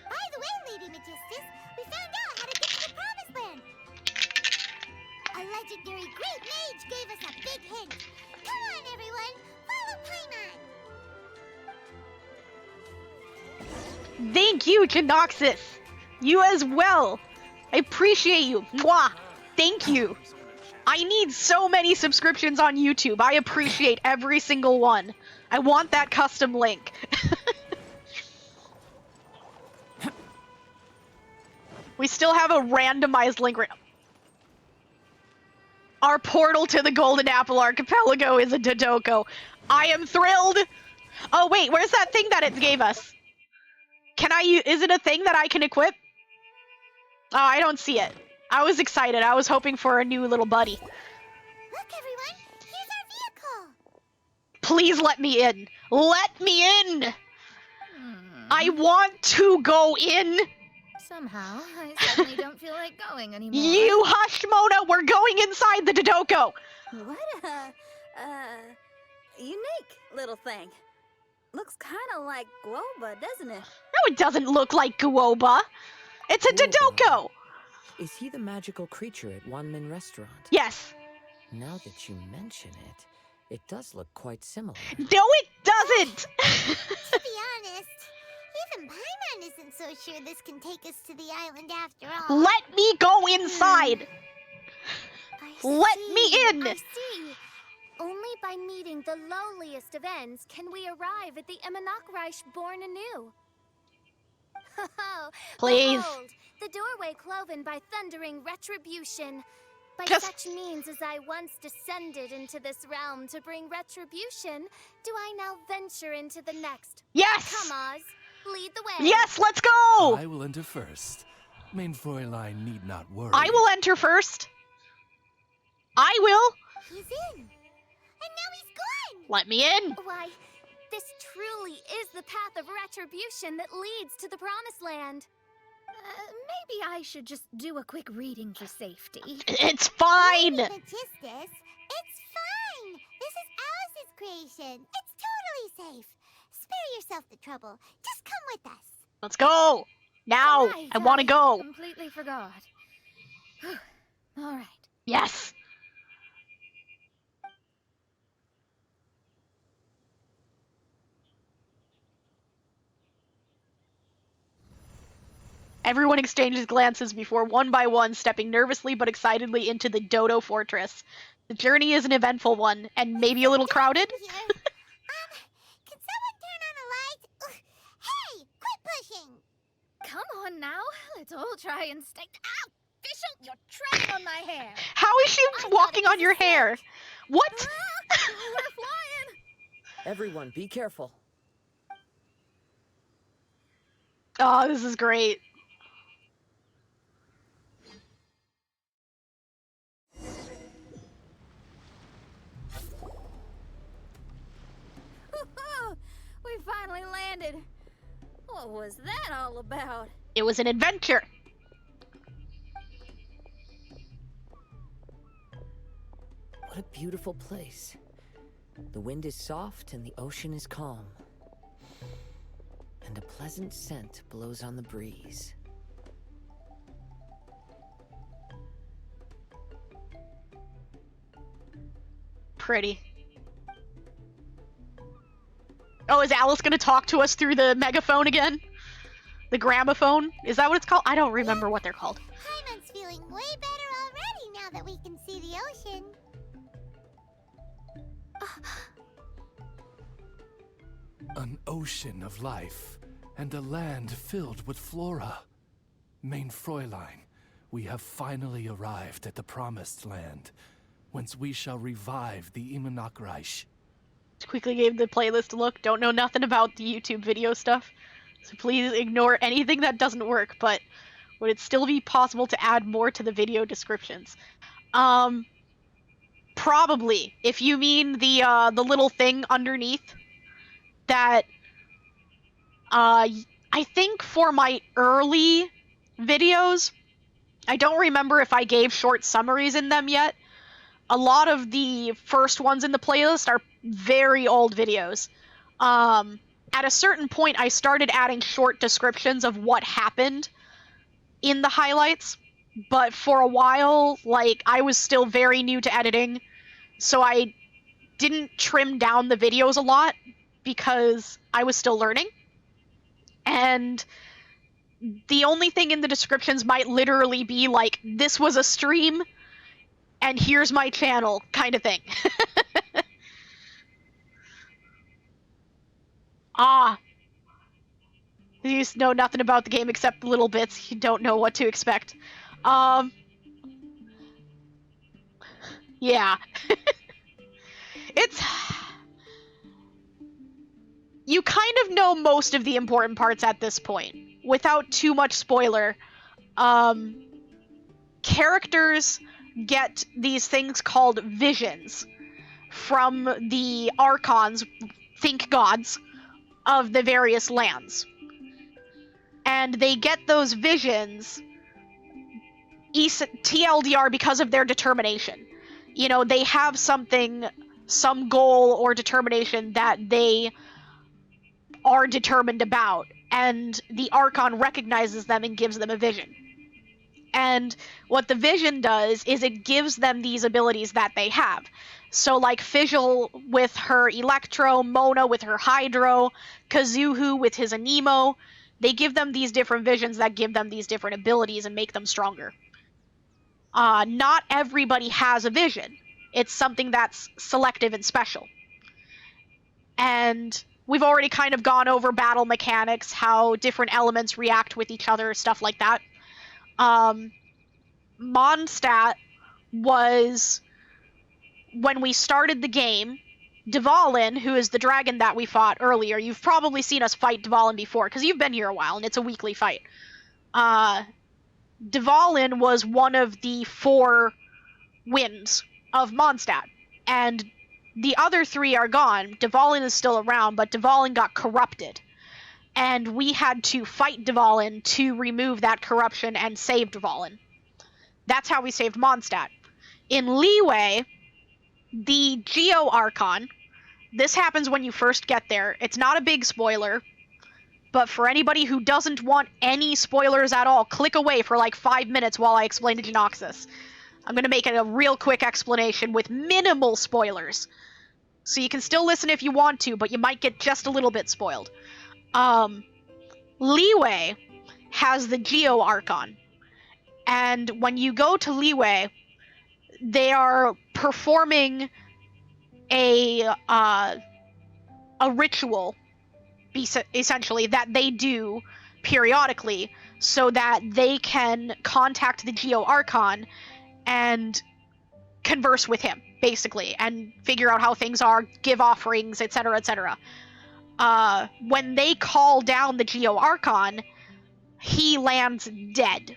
By the way, Lady Magistus, we found out how to get to the Promised Land. A legendary great mage gave us a big hint. Come on, everyone, follow Paimon. Thank you, Genoxus. You as well. I appreciate you. Mwah. Thank you. I need so many subscriptions on YouTube. I appreciate every single one. I want that custom link. We still have a randomized link. Our portal to the Golden Apple Archipelago is a Dodoko. I am thrilled. Oh wait, where's that thing that it gave us? Can I use? Is it a thing that I can equip? Oh, I don't see it. I was excited. I was hoping for a new little buddy. Look, everyone, here's our vehicle. Please let me in. Let me in. I want to go in. Somehow, I suddenly don't feel like going anymore. You hush, Mona. We're going inside the Dodoko. What a, unique little thing. Looks kind of like Guoba, doesn't it? No, it doesn't look like Guoba. It's a Dodoko. Is he the magical creature at Wanmin Restaurant? Yes. Now that you mention it, it does look quite similar. No, it doesn't. To be honest, even Paimon isn't so sure this can take us to the island after all. Let me go inside. Let me in. I see. Only by meeting the lowliest of ends can we arrive at the Imanakreich born anew. Please. Behold, the doorway cloven by thundering retribution. By Just- such means as I once descended into this realm to bring retribution, do I now venture into the next. Yes. Come, Oz, lead the way. Yes, let's go. I will enter first. Main Fräulein need not worry. I will enter first. I will. He's in. And now he's gone. Let me in. Why, this truly is the path of retribution that leads to the Promised Land. Maybe I should just do a quick reading for safety. It's fine! Lady Magistus, it's fine! This is Alice's creation. It's totally safe. Spare yourself the trouble. Just come with us. Let's go! Now! Right, I want to go! Completely forgot. All right. Yes! Everyone exchanges glances before one by one stepping nervously but excitedly into the Dodo Fortress. The journey is an eventful one, and maybe a little crowded. Here. Can someone turn on a light? Ugh. Hey, quit pushing! Come on now. Let's all try and stay. Ow! Bishop, you're treading on my hair. How is she walking on your hair? What? We're flying. Everyone, be careful. Oh, this is great. We finally landed. What was that all about? It was an adventure. What a beautiful place. The wind is soft and the ocean is calm. And a pleasant scent blows on the breeze. Pretty. Oh, is Alice gonna talk to us through the megaphone again? The gramophone? Is that what it's called? I don't remember what they're called. Paimon's feeling way better already now that we can see the ocean. An ocean of life, and a land filled with flora. Main Fräulein, we have finally arrived at the Promised Land, whence we shall revive the Immernachtreich. Quickly gave the playlist a look. Don't know nothing about the YouTube video stuff, so please ignore anything that doesn't work, but would it still be possible to add more to the video descriptions? Probably. If you mean the little thing underneath that, I think for my early videos, I don't remember if I gave short summaries in them yet. A lot of the first ones in the playlist are very old videos. At a certain point, I started adding short descriptions of what happened in the highlights, but for a while, like, I was still very new to editing, so I didn't trim down the videos a lot because I was still learning. And the only thing in the descriptions might literally be like, this was a stream, and here's my channel, kind of thing. You just know nothing about the game except the little bits. You don't know what to expect. Yeah. You kind of know most of the important parts at this point, without too much spoiler. Characters get these things called visions from the archons, think gods, of the various lands. And they get those visions TLDR because of their determination. You know, they have something, some goal or determination that they are determined about, and the Archon recognizes them and gives them a vision. And what the vision does is it gives them these abilities that they have. So like Fischl with her Electro, Mona with her Hydro, Kazuhu with his Anemo, they give them these different visions that give them these different abilities and make them stronger. Not everybody has a vision. It's something that's selective and special. And we've already kind of gone over battle mechanics, how different elements react with each other, stuff like that. Mondstadt was, when we started the game, Dvalin, who is the dragon that we fought earlier, you've probably seen us fight Dvalin before, because you've been here a while, and it's a weekly fight. Dvalin was one of the 4 winds of Mondstadt, and The other 3 are gone. Dvalin is still around, but Dvalin got corrupted. And we had to fight Dvalin to remove that corruption and save Dvalin. That's how we saved Mondstadt. In Leeway, the Geo Archon, this happens when you first get there. It's not a big spoiler, but for anybody who doesn't want any spoilers at all, click away for like 5 minutes while I explain to Genoxus. I'm going to make it a real quick explanation with minimal spoilers. So you can still listen if you want to, but you might get just a little bit spoiled. Leeway has the Geo Archon. And when you go to Leeway, they are performing a ritual, essentially, that they do periodically so that they can contact the Geo Archon and converse with him, basically, and figure out how things are, give offerings, etc., etc. When they call down the Geo Archon, he lands dead.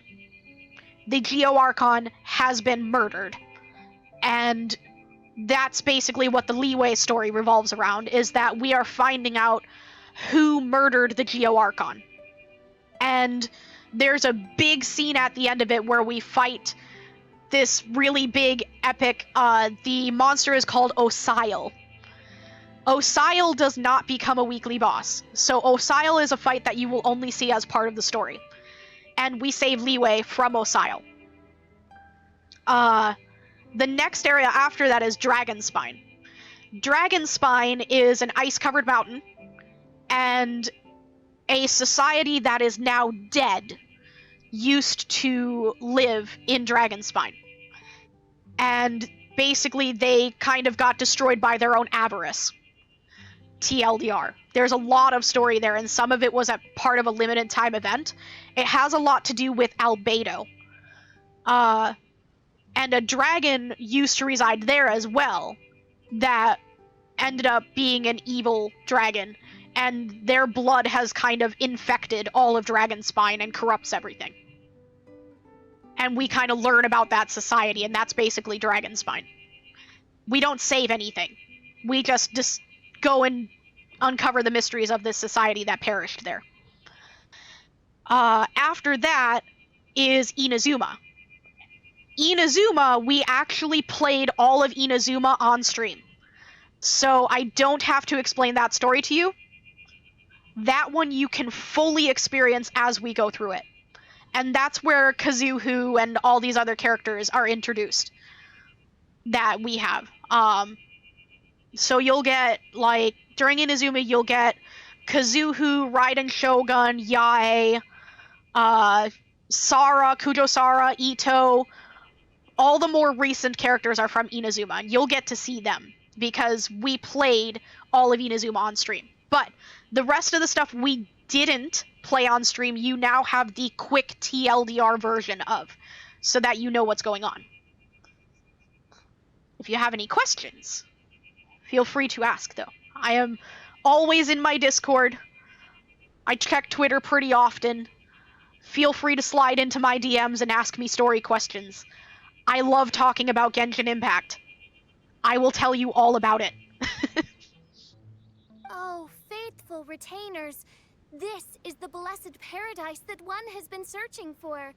The Geo Archon has been murdered. And that's basically what the Leeway story revolves around, is that we are finding out who murdered the Geo Archon. And there's a big scene at the end of it where we fight this really big, epic, the monster is called Osile. Osile does not become a weekly boss. So Osile is a fight that you will only see as part of the story. And we save Leeway from Osile. The next area after that is Dragonspine. Dragonspine is an ice-covered mountain, and a society that is now dead used to live in Dragonspine. And basically they kind of got destroyed by their own avarice. TLDR. There's a lot of story there, and some of it was a part of a limited time event. It has a lot to do with Albedo. And a dragon used to reside there as well that ended up being an evil dragon, and their blood has kind of infected all of Dragonspine and corrupts everything. And we kind of learn about that society, and that's basically Dragonspine. We don't save anything. We just go and uncover the mysteries of this society that perished there. After that is Inazuma. Inazuma, we actually played all of Inazuma on stream. So I don't have to explain that story to you. That one you can fully experience as we go through it. And that's where Kazuhu and all these other characters are introduced that we have. So you'll get, like, during Inazuma, you'll get Kazuhu, Raiden Shogun, Yae, Sara, Kujo Sara, Ito. All the more recent characters are from Inazuma, and you'll get to see them because we played all of Inazuma on stream. But the rest of the stuff we didn't play on stream, you now have the quick TLDR version of, so that you know what's going on. If you have any questions, feel free to ask, though. I am always in my Discord. I check Twitter pretty often. Feel free to slide into my DMs and ask me story questions. I love talking about Genshin Impact. I will tell you all about it. Oh, faithful retainers, this is the blessed paradise that one has been searching for.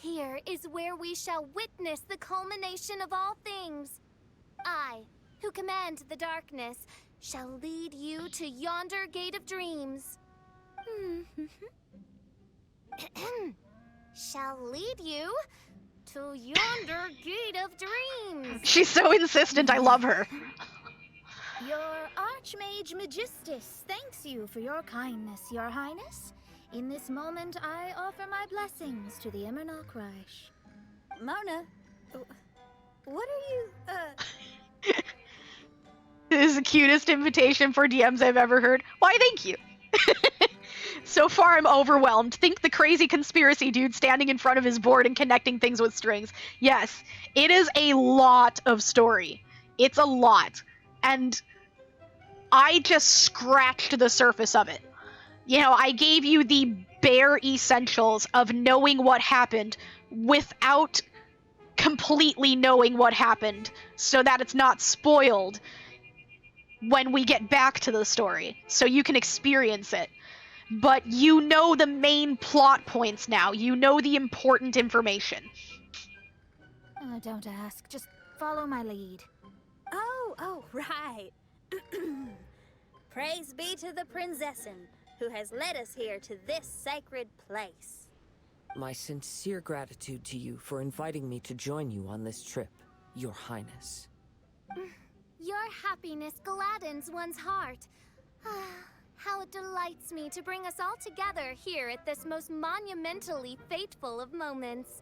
Here is where we shall witness the culmination of all things. I, who command the darkness, shall lead you to yonder gate of dreams. Shall lead you to yonder gate of dreams. She's so insistent, I love her. Your Archmage Magistus thanks you for your kindness, Your Highness. In this moment, I offer my blessings to the Immernock Reich. Mona, what are you, This is the cutest invitation for DMs I've ever heard. Why, thank you. So far, I'm overwhelmed. Think the crazy conspiracy dude standing in front of his board and connecting things with strings. Yes, it is a lot of story. It's a lot. And I just scratched the surface of it. You know, I gave you the bare essentials of knowing what happened without completely knowing what happened so that it's not spoiled when we get back to the story, so you can experience it. But you know the main plot points now. You know the important information. Don't ask. Just follow my lead. Oh, right. Praise be to the Prinzessin, who has led us here to this sacred place. My sincere gratitude to you for inviting me to join you on this trip, Your Highness. Your happiness gladdens one's heart. How it delights me to bring us all together here at this most monumentally fateful of moments.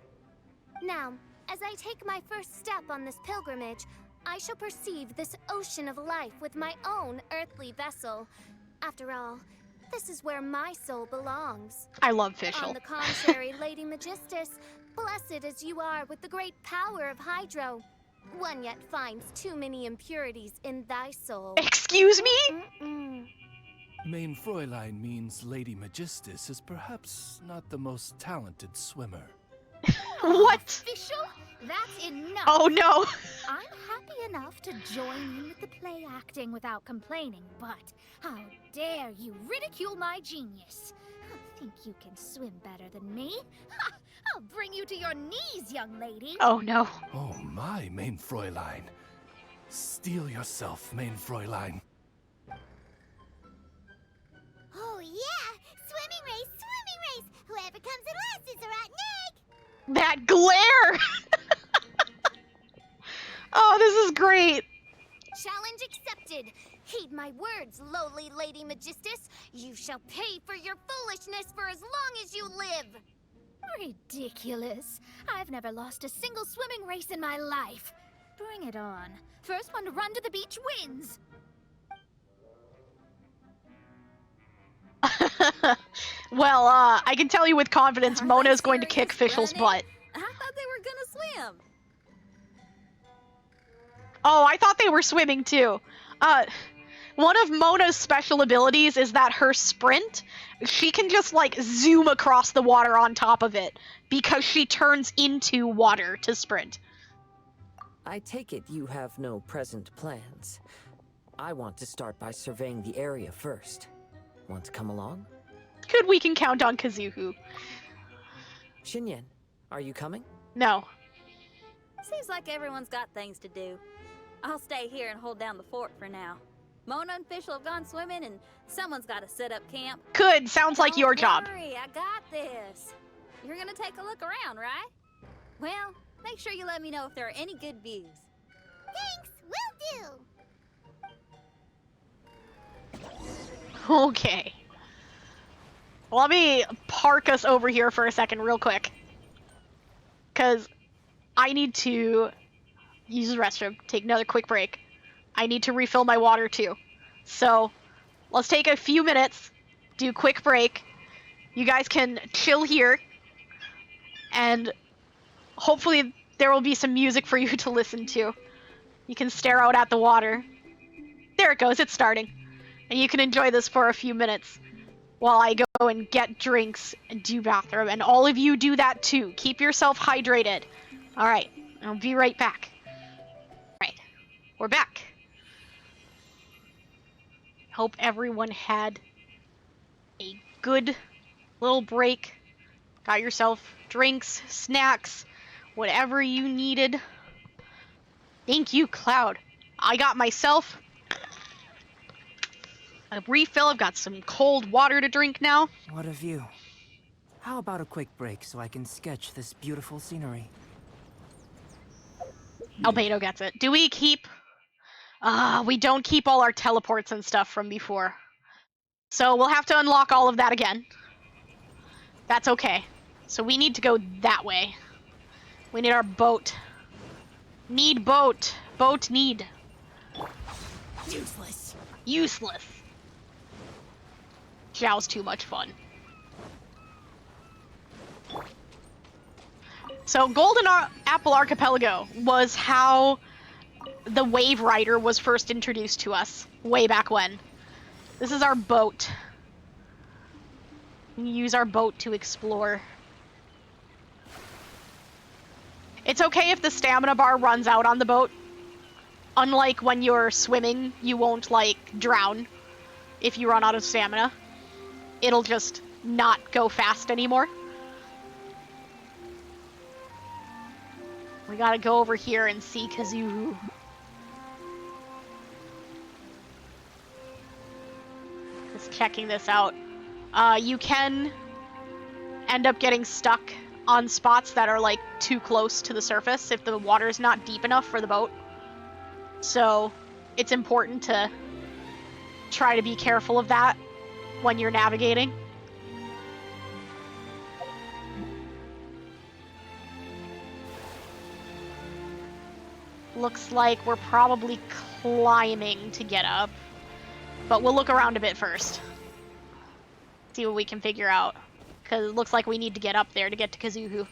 Now, as I take my first step on this pilgrimage, I shall perceive this ocean of life with my own earthly vessel. After all, this is where my soul belongs. I love Fischl. On the contrary, Lady Magistus, blessed as you are with the great power of Hydro, one yet finds too many impurities in thy soul. Excuse me? Main Fräulein means Lady Magistus is perhaps not the most talented swimmer. What? Fischl? That's enough. Oh no. I'm happy enough to join in with the play acting without complaining, but how dare you ridicule my genius? Think you can swim better than me? Ha! I'll bring you to your knees, young lady. Oh no. Oh my, Main Fräulein. Steel yourself, Main Fräulein. Oh yeah! Swimming race! Whoever comes in last is a rotten egg! That glare! Oh, this is great. Challenge accepted. Heed my words, lowly Lady Magistus. You shall pay for your foolishness for as long as you live. Ridiculous. I've never lost a single swimming race in my life. Bring it on. First one to run to the beach wins. Well, I can tell you with confidence, Mona's going to kick Fischl's butt. I thought they were gonna swim. Oh, I thought they were swimming too. One of Mona's special abilities is that her sprint, she can just like zoom across the water on top of it because she turns into water to sprint. I take it you have no present plans. I want to start by surveying the area first. Want to come along? Good, we can count on Kazuhu. Xinyan, are you coming? No. Seems like everyone's got things to do. I'll stay here and hold down the fort for now. Mona and Fischl have gone swimming, and someone's got to set up camp. Good, sounds like your job. Don't worry, I got this. You're gonna take a look around, right? Well, make sure you let me know if there are any good views. Thanks, will do! Okay. Let me park us over here for a second real quick. Because I need to use the restroom, take another quick break. I need to refill my water too. So, let's take a few minutes, do a quick break. You guys can chill here. And hopefully there will be some music for you to listen to. You can stare out at the water. There it goes, it's starting. And you can enjoy this for a few minutes while I go and get drinks and do bathroom. And all of you do that too. Keep yourself hydrated. Alright, I'll be right back. Alright, we're back. Hope everyone had a good little break. Got yourself drinks, snacks, whatever you needed. Thank you, Cloud. I got myself a refill. I've got some cold water to drink now. What a view. How about a quick break so I can sketch this beautiful scenery? Albedo gets it. Do we keep... we don't keep all our teleports and stuff from before. So we'll have to unlock all of that again. That's okay. So we need to go that way. We need our boat. Need boat. Boat need. Useless. Useless. Zhao's too much fun. So Golden Apple Archipelago was how the Wave Rider was first introduced to us way back when. This is our boat. We use our boat to explore. It's okay if the stamina bar runs out on the boat. Unlike when you're swimming, you won't, like, drown if you run out of stamina. It'll just not go fast anymore. We gotta go over here and see Kazuhu. Just checking this out. You can end up getting stuck on spots that are, like, too close to the surface if the water's not deep enough for the boat. So, it's important to try to be careful of that when you're navigating. Looks like we're probably climbing to get up. But we'll look around a bit first. See what we can figure out. Because it looks like we need to get up there to get to Kazuhu.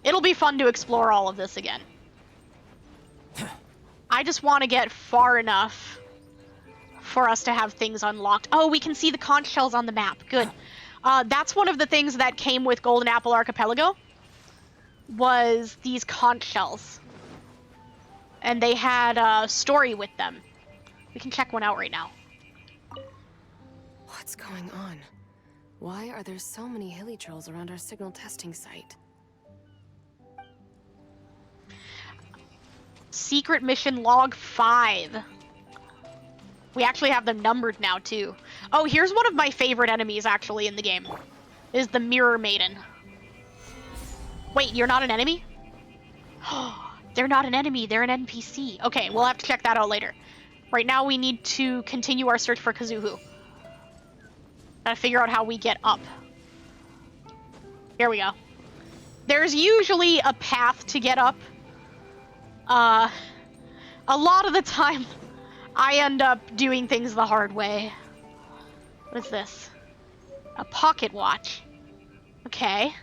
It'll be fun to explore all of this again. I just want to get far enough for us to have things unlocked. Oh, we can see the conch shells on the map. Good. That's one of the things that came with Golden Apple Archipelago. Was these conch shells. And they had a story with them. We can check one out right now. What's going on? Why are there so many hilly trolls around our signal testing site? Secret mission log 5. We actually have them numbered now too. Oh, here's one of my favorite enemies actually in the game. Is the Mirror Maiden. Wait, you're not an enemy? They're not an enemy, they're an NPC. Okay, we'll have to check that out later. Right now we need to continue our search for Kazuhu. Gotta figure out how we get up. Here we go. There's usually a path to get up. A lot of the time, I end up doing things the hard way. What is this? A pocket watch. Okay.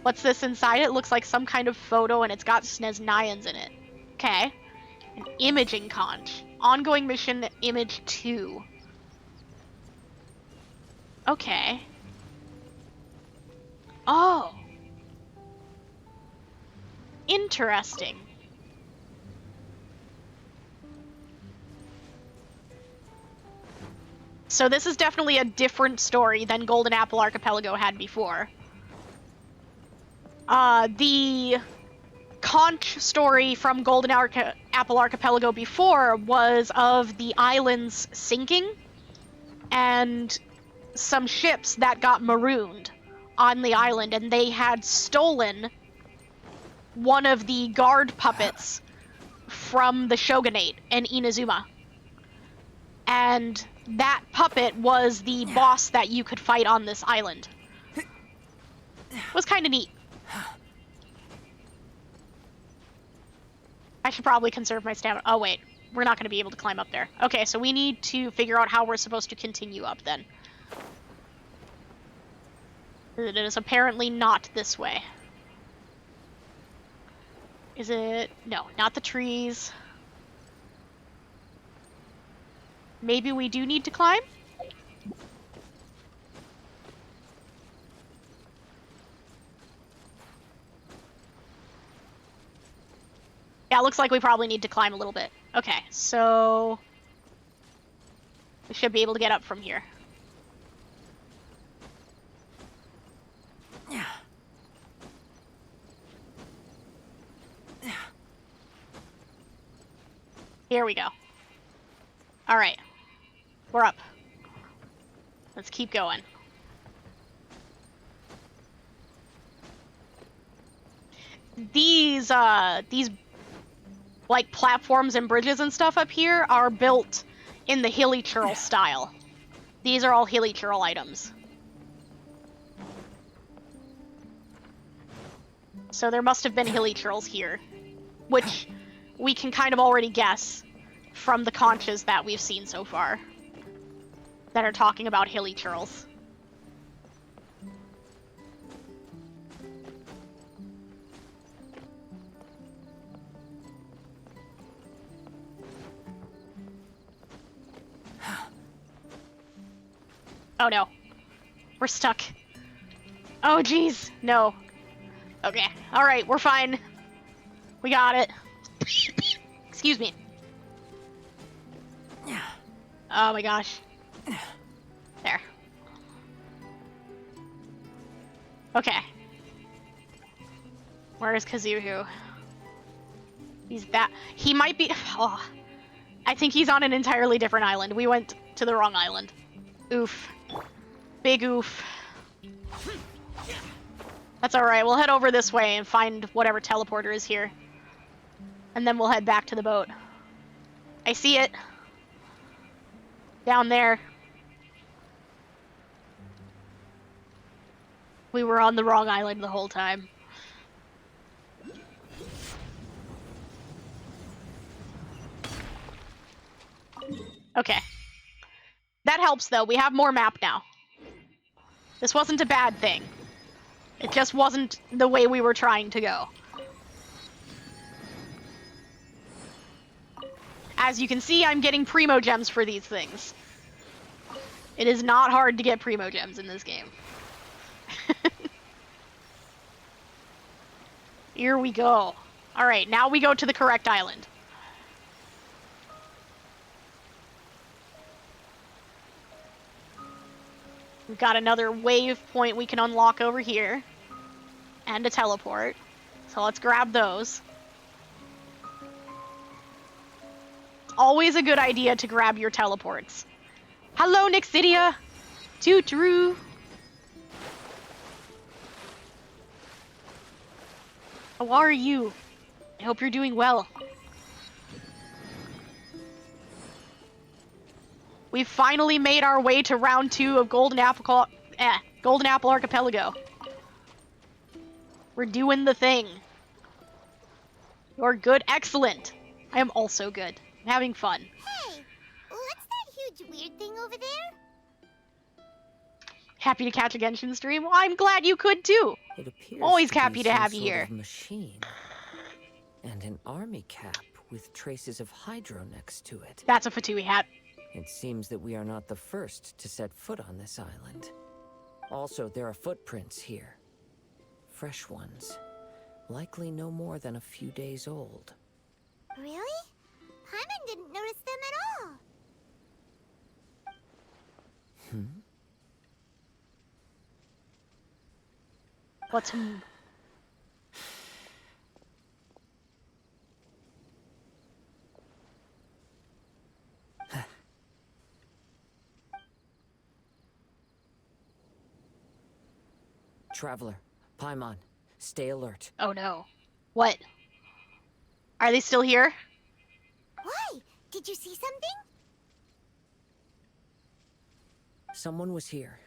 What's this inside? It looks like some kind of photo and it's got Sneznayans in it. Okay. An imaging conch. Ongoing mission image 2. Okay. Oh. Interesting. So this is definitely a different story than Golden Apple Archipelago had before. The conch story from Golden Apple Archipelago before was of the islands sinking and some ships that got marooned on the island, and they had stolen one of the guard puppets from the shogunate in Inazuma. And that puppet was the boss that you could fight on this island. It was kind of neat. I should probably conserve my stamina. Oh, wait. We're not going to be able to climb up there. Okay, so we need to figure out how we're supposed to continue up, then. It is apparently not this way. Is it? No, not the trees. Maybe we do need to climb? Yeah, it looks like we probably need to climb a little bit. Okay, so we should be able to get up from here. Here we go. All right, we're up. Let's keep going. These like platforms and bridges and stuff up here are built in the hilly churl style. These are all hilly churl items. So there must have been hilly churls here, which we can kind of already guess from the conches that we've seen so far that are talking about hilly churls. Oh no. We're stuck. Oh, jeez. No. Okay. Alright, we're fine. We got it. Excuse me. Oh my gosh. There. Okay. Where is Kazuhu? He's that. He might be. Oh. I think he's on an entirely different island. We went to the wrong island. Oof. Big oof. That's alright. We'll head over this way and find whatever teleporter is here. And then we'll head back to the boat. I see it. Down there. We were on the wrong island the whole time. Okay. That helps, though. We have more map now. This wasn't a bad thing. It just wasn't the way we were trying to go. As you can see, I'm getting Primo Gems for these things. It is not hard to get Primo Gems in this game. Here we go. Alright, now we go to the correct island. We've got another wave point we can unlock over here. And a teleport. So let's grab those. It's always a good idea to grab your teleports. Hello, Nixidia! Toot-roo! How are you? I hope you're doing well. We've finally made our way to round 2 of Golden Apple Archipelago. We're doing the thing. You're good. Excellent. I am also good. I'm having fun. Hey, what's that huge weird thing over there? Happy to catch a Genshin stream? Well, I'm glad you could too. It appears Always to be happy to some have you sort here. of machine. And an army cap with traces of hydro next to it. That's a Fatui hat. It seems that we are not the first to set foot on this island. Also, there are footprints here. Fresh ones. Likely no more than a few days old. Really? Paimon didn't notice them at all. What's Traveler, Paimon, stay alert. Oh no. What? Are they still here? Why? Did you see something? Someone was here.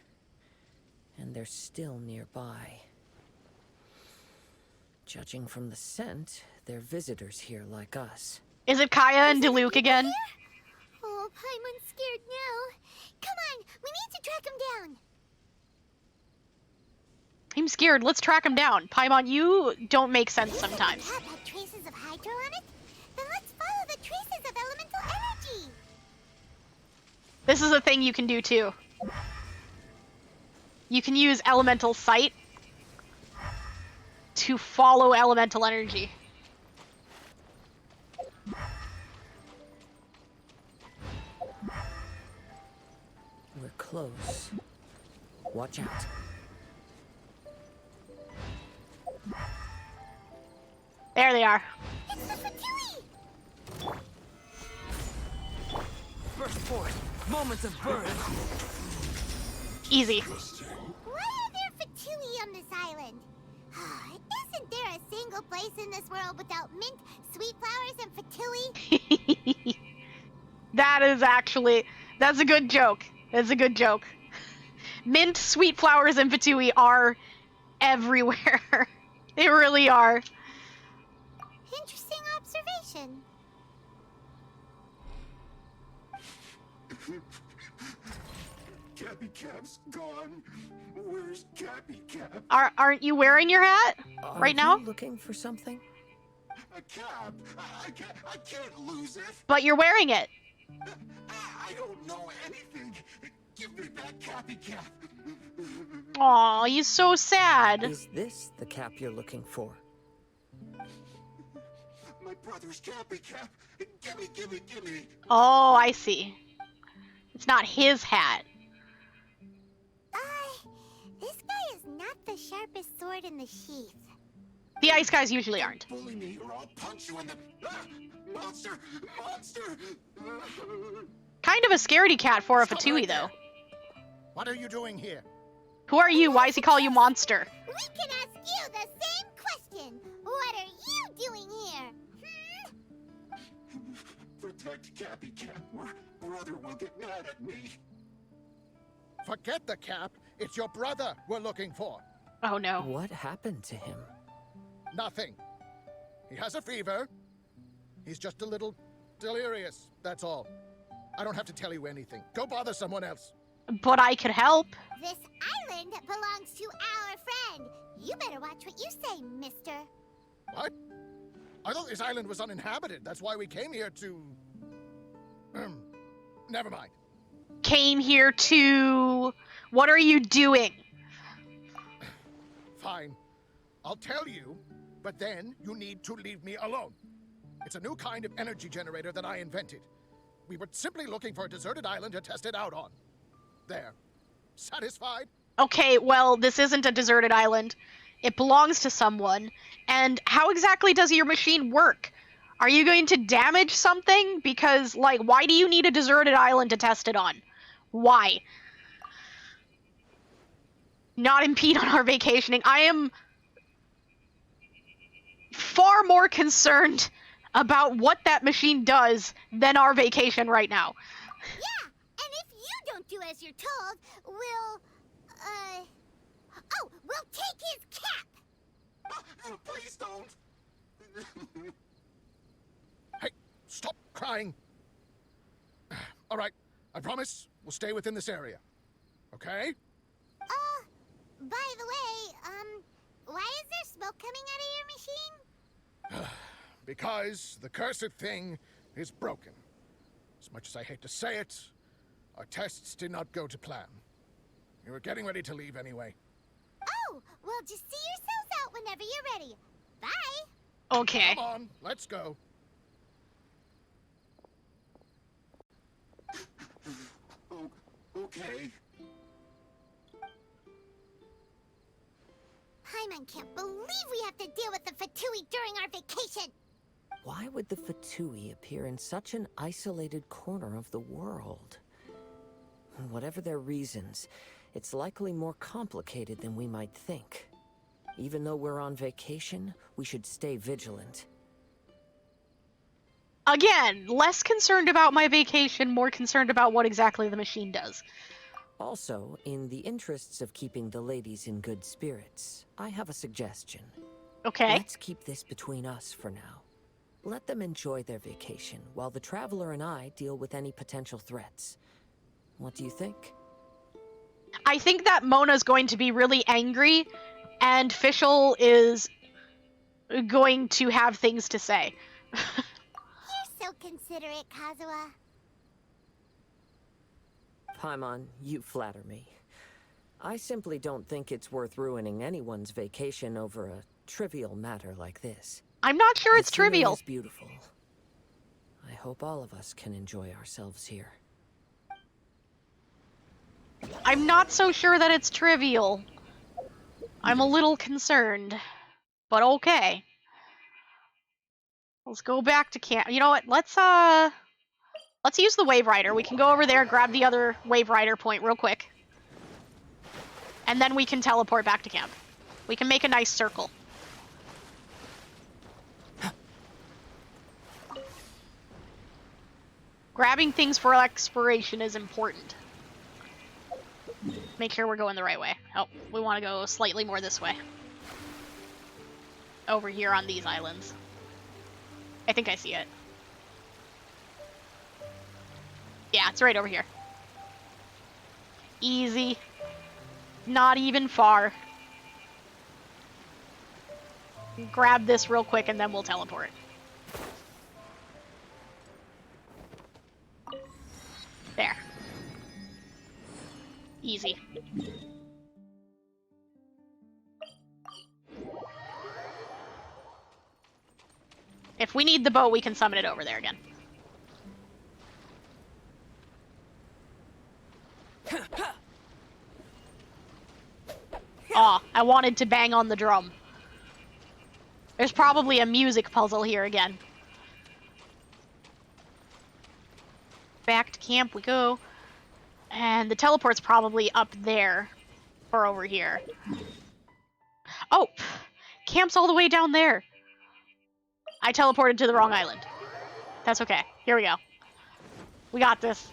And they're still nearby. Judging from the scent, they're visitors here like us. Is it Kaya and Diluc again? Oh, Paimon's scared now. Come on, we need to track him down. I'm scared. Let's track him down. Paimon, you don't make sense sometimes. The cap had traces of hydro on it? Then let's follow the traces of elemental energy. This is a thing you can do too. You can use elemental sight to follow elemental energy. We're close. Watch out. There they are. It's the Fatui! Burst forth. Moments of birth. Easy. Why are there Fatui on this island? Isn't there a single place in this world without mint, sweet flowers, and Fatui? That's a good joke. That's a good joke. Mint, sweet flowers, and Fatui are everywhere. They really are. Interesting observation. Cappy Cap's gone. Where's Cappy Cap? Aren't you wearing your hat right now? You looking for something? A cap? I can't lose it. But you're wearing it. I don't know anything. Give me that Cappy Cap. Aw, he's so sad. Is this the cap you're looking for? My brother's Cappy Cap. Gimme, gimme, gimme. Oh, I see. It's not his hat. This guy is not the sharpest sword in the sheath. The ice guys usually aren't. Bully me or I'll punch you in the... Monster! Monster! Kind of a scaredy cat for a Fatui, though. What are you doing here? Who are you? Why does he call you monster? We can ask you the same question. What are you doing here? Protect Cappy Cap or brother will get mad at me. Forget the cap. It's your brother we're looking for. Oh no. What happened to him? Nothing. He has a fever. He's just a little delirious, that's all. I don't have to tell you anything. Go bother someone else. But I could help. This island belongs to our friend. You better watch what you say, mister. What? I thought this island was uninhabited. That's why we came here to... Never mind. Came here to... What are you doing? Fine. I'll tell you, but then you need to leave me alone. It's a new kind of energy generator that I invented. We were simply looking for a deserted island to test it out on. There. Satisfied? Okay, well, this isn't a deserted island. It belongs to someone. And how exactly does your machine work? Are you going to damage something? Because, like, why do you need a deserted island to test it on? Why? Not impede on our vacationing. I am far more concerned about what that machine does than our vacation right now. Yeah, and if you don't do as you're told, we'll take his cap! Please don't. Hey, stop crying. All right, I promise we'll stay within this area. Okay? By the way, why is there smoke coming out of your machine? Because the cursed thing is broken. As much as I hate to say it, our tests did not go to plan. We were getting ready to leave anyway. Oh, well, just see yourselves out whenever you're ready. Bye! Okay. Come on, let's go. Okay. Paimon can't believe we have to deal with the Fatui during our vacation! Why would the Fatui appear in such an isolated corner of the world? Whatever their reasons, it's likely more complicated than we might think. Even though we're on vacation, we should stay vigilant. Again, less concerned about my vacation, more concerned about what exactly the machine does. Also, in the interests of keeping the ladies in good spirits, I have a suggestion. Okay. Let's keep this between us for now. Let them enjoy their vacation, while the Traveler and I deal with any potential threats. What do you think? I think that Mona's going to be really angry, and Fischl is going to have things to say. You're so considerate, Kazuha. Paimon, you flatter me. I simply don't think it's worth ruining anyone's vacation over a trivial matter like this. I'm not sure it's The scenery trivial. is beautiful. I hope all of us can enjoy ourselves here. I'm not so sure that it's trivial. I'm a little concerned. But okay. Let's go back to camp. You know what? Let's use the Wave Rider. We can go over there, grab the other Wave Rider point real quick. And then we can teleport back to camp. We can make a nice circle. Grabbing things for exploration is important. Make sure we're going the right way. Oh, we want to go slightly more this way. Over here on these islands. I think I see it. Yeah, it's right over here. Easy. Not even far. Grab this real quick and then we'll teleport. There. Easy. If we need the boat, we can summon it over there again. Aw, I wanted to bang on the drum. There's probably a music puzzle here again. Back to camp we go. And the teleport's probably up there. Or over here. Oh! Camp's all the way down there. I teleported to the wrong island. That's okay. Here we go. We got this.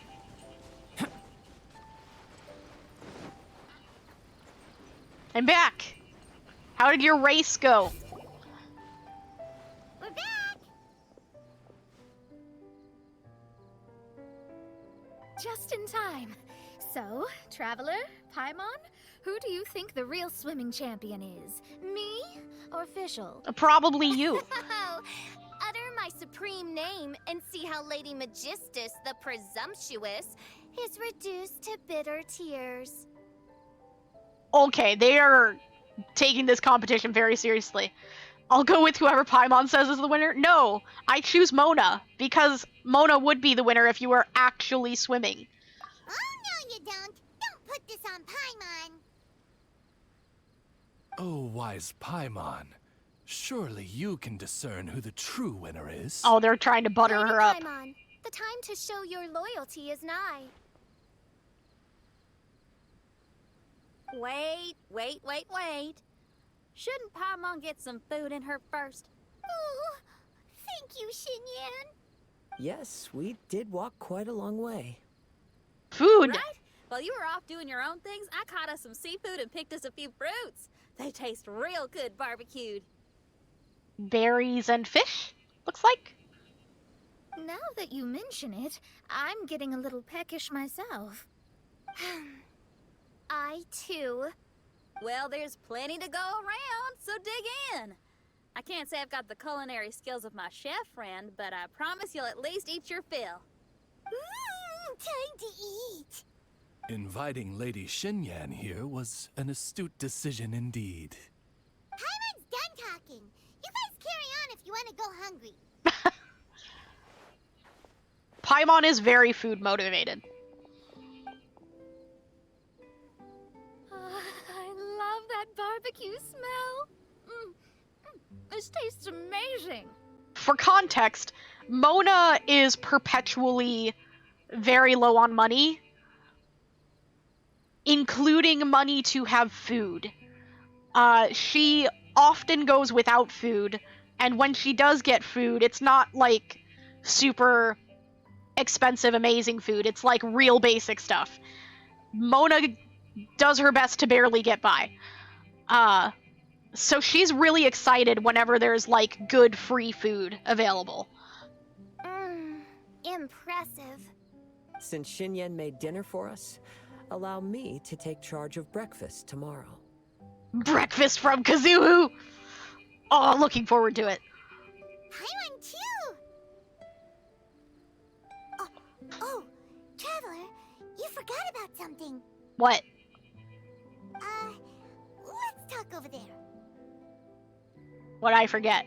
I'm back! How did your race go? We're back! Just in time. So, Traveler, Paimon, who do you think the real swimming champion is? Me or Fischl? Probably you. Oh, utter my supreme name and see how Lady Magistus, the presumptuous, is reduced to bitter tears. Okay, they are taking this competition very seriously. I'll go with whoever Paimon says is the winner. No, I choose Mona, because Mona would be the winner if you were actually swimming. Oh, no you don't. Don't put this on Paimon. Oh, wise Paimon. Surely you can discern who the true winner is. Oh, they're trying to butter Lady her up. Paimon, the time to show your loyalty is nigh. Wait. Shouldn't Paimon get some food in her first? Oh, thank you, Xinyan. Yes, we did walk quite a long way. Food! Right? While you were off doing your own things, I caught us some seafood and picked us a few fruits. They taste real good barbecued. Berries and fish, looks like. Now that you mention it, I'm getting a little peckish myself. I, too. Well, there's plenty to go around, so dig in. I can't say I've got the culinary skills of my chef friend, but I promise you'll at least eat your fill. Time to eat. Inviting Lady Xinyan here was an astute decision indeed. Paimon's done talking. You guys carry on if you want to go hungry. Paimon is very food motivated. I love that barbecue smell. This tastes amazing. For context, Mona is perpetually very low on money, including money to have food. She often goes without food, and when she does get food, it's not like super expensive, amazing food. It's like real basic stuff. Mona does her best to barely get by. So she's really excited whenever there's like good free food available. Impressive. Since Xinyan made dinner for us, allow me to take charge of breakfast tomorrow. Breakfast from Kazuhu! Oh, looking forward to it. Paimon too. Oh, Traveler, you forgot about something. What? Let's talk over there. What'd I forget?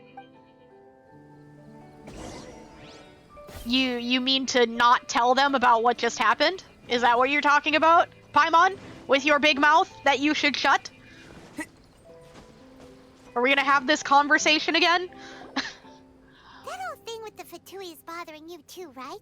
You mean to not tell them about what just happened? Is that what you're talking about, Paimon? With your big mouth that you should shut? Are we gonna have this conversation again? That whole thing with the Fatui is bothering you too, right?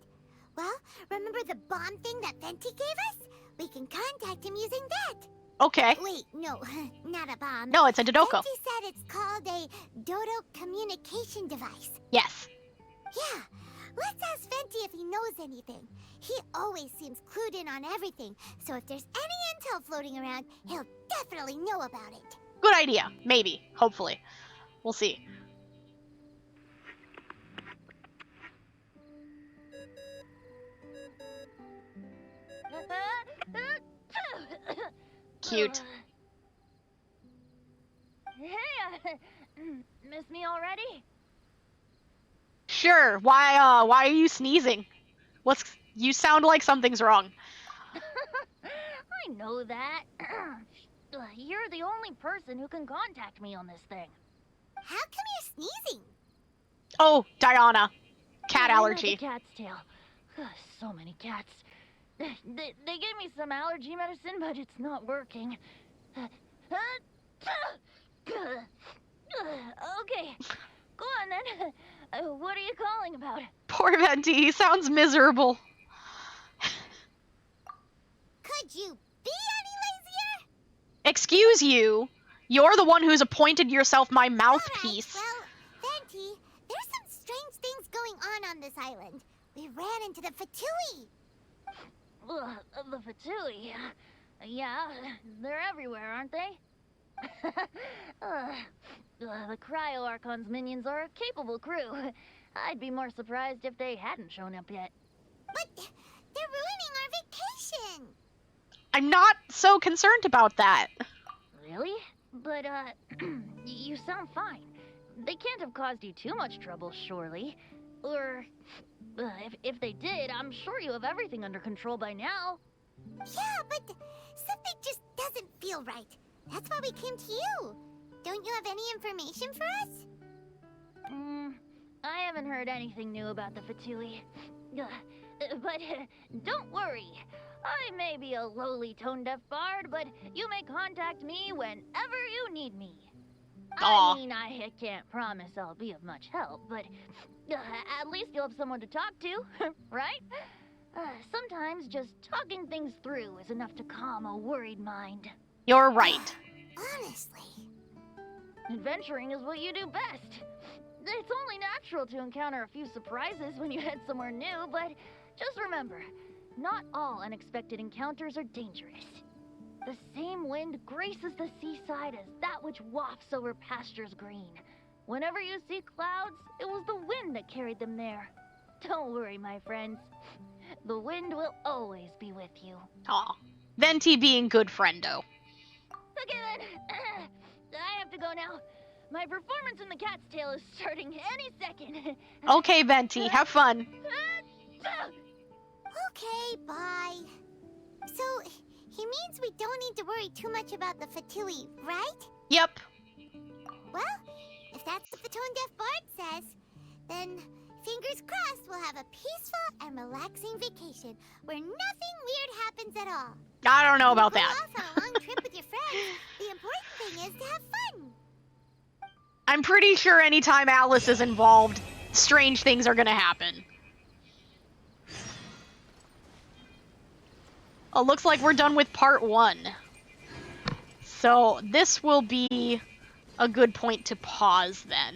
Well, remember the bomb thing that Venti gave us? We can contact him using that. Okay. Wait, no, not a bomb. No, it's a Dodoko. Venti said it's called a Dodo communication device. Yes. Yeah, let's ask Venti if he knows anything. He always seems clued in on everything, so if there's any intel floating around, he'll definitely know about it. Good idea. Maybe. Hopefully. We'll see. Cute. Hey, miss me already? Sure. Why are you sneezing? You sound like something's wrong. I I know that. You're the only person who can contact me on this thing. How come you're sneezing? Oh, Diana. Cat I'm allergy. like a cat's tail. So many cats. They gave me some allergy medicine, but it's not working. Okay, go on then. What are you calling about? Poor Venti, he sounds miserable. Could you be any lazier? Excuse you. You're the one who's appointed yourself my mouthpiece. Alright, well, Venti, there's some strange things going on this island. We ran into the Fatui. The Fatui? Yeah, they're everywhere, aren't they? The Cryo Archon's minions are a capable crew. I'd be more surprised if they hadn't shown up yet. But they're ruining our vacation. I'm not so concerned about that. Really? But, you sound fine. They can't have caused you too much trouble, surely. Or, if they did, I'm sure you have everything under control by now. Yeah, but something just doesn't feel right. That's why we came to you. Don't you have any information for us? I haven't heard anything new about the Fatui. But don't worry. I may be a lowly tone-deaf bard, but you may contact me whenever you need me. Aw. I mean, I can't promise I'll be of much help, but at least you'll have someone to talk to, right? Sometimes just talking things through is enough to calm a worried mind. You're right. Honestly. Adventuring is what you do best. It's only natural to encounter a few surprises when you head somewhere new, but just remember, not all unexpected encounters are dangerous. The same wind graces the seaside as that which wafts over pastures green. Whenever you see clouds, it was the wind that carried them there. Don't worry, my friends. The wind will always be with you. Aw. Venti being good friendo. Okay then. I have to go now. My performance in the cat's tail is starting any second. Okay, Venti, have fun. Okay, bye. So, he means we don't need to worry too much about the Fatui, right? Yep. Well, if that's what the tone-deaf bard says, then fingers crossed we'll have a peaceful and relaxing vacation where nothing weird happens at all. I don't know about When you that. go off on a long trip with your friends, the important thing is to have fun. I'm pretty sure anytime Alice is involved, strange things are gonna happen. Oh, looks like we're done with part 1. So this will be a good point to pause then.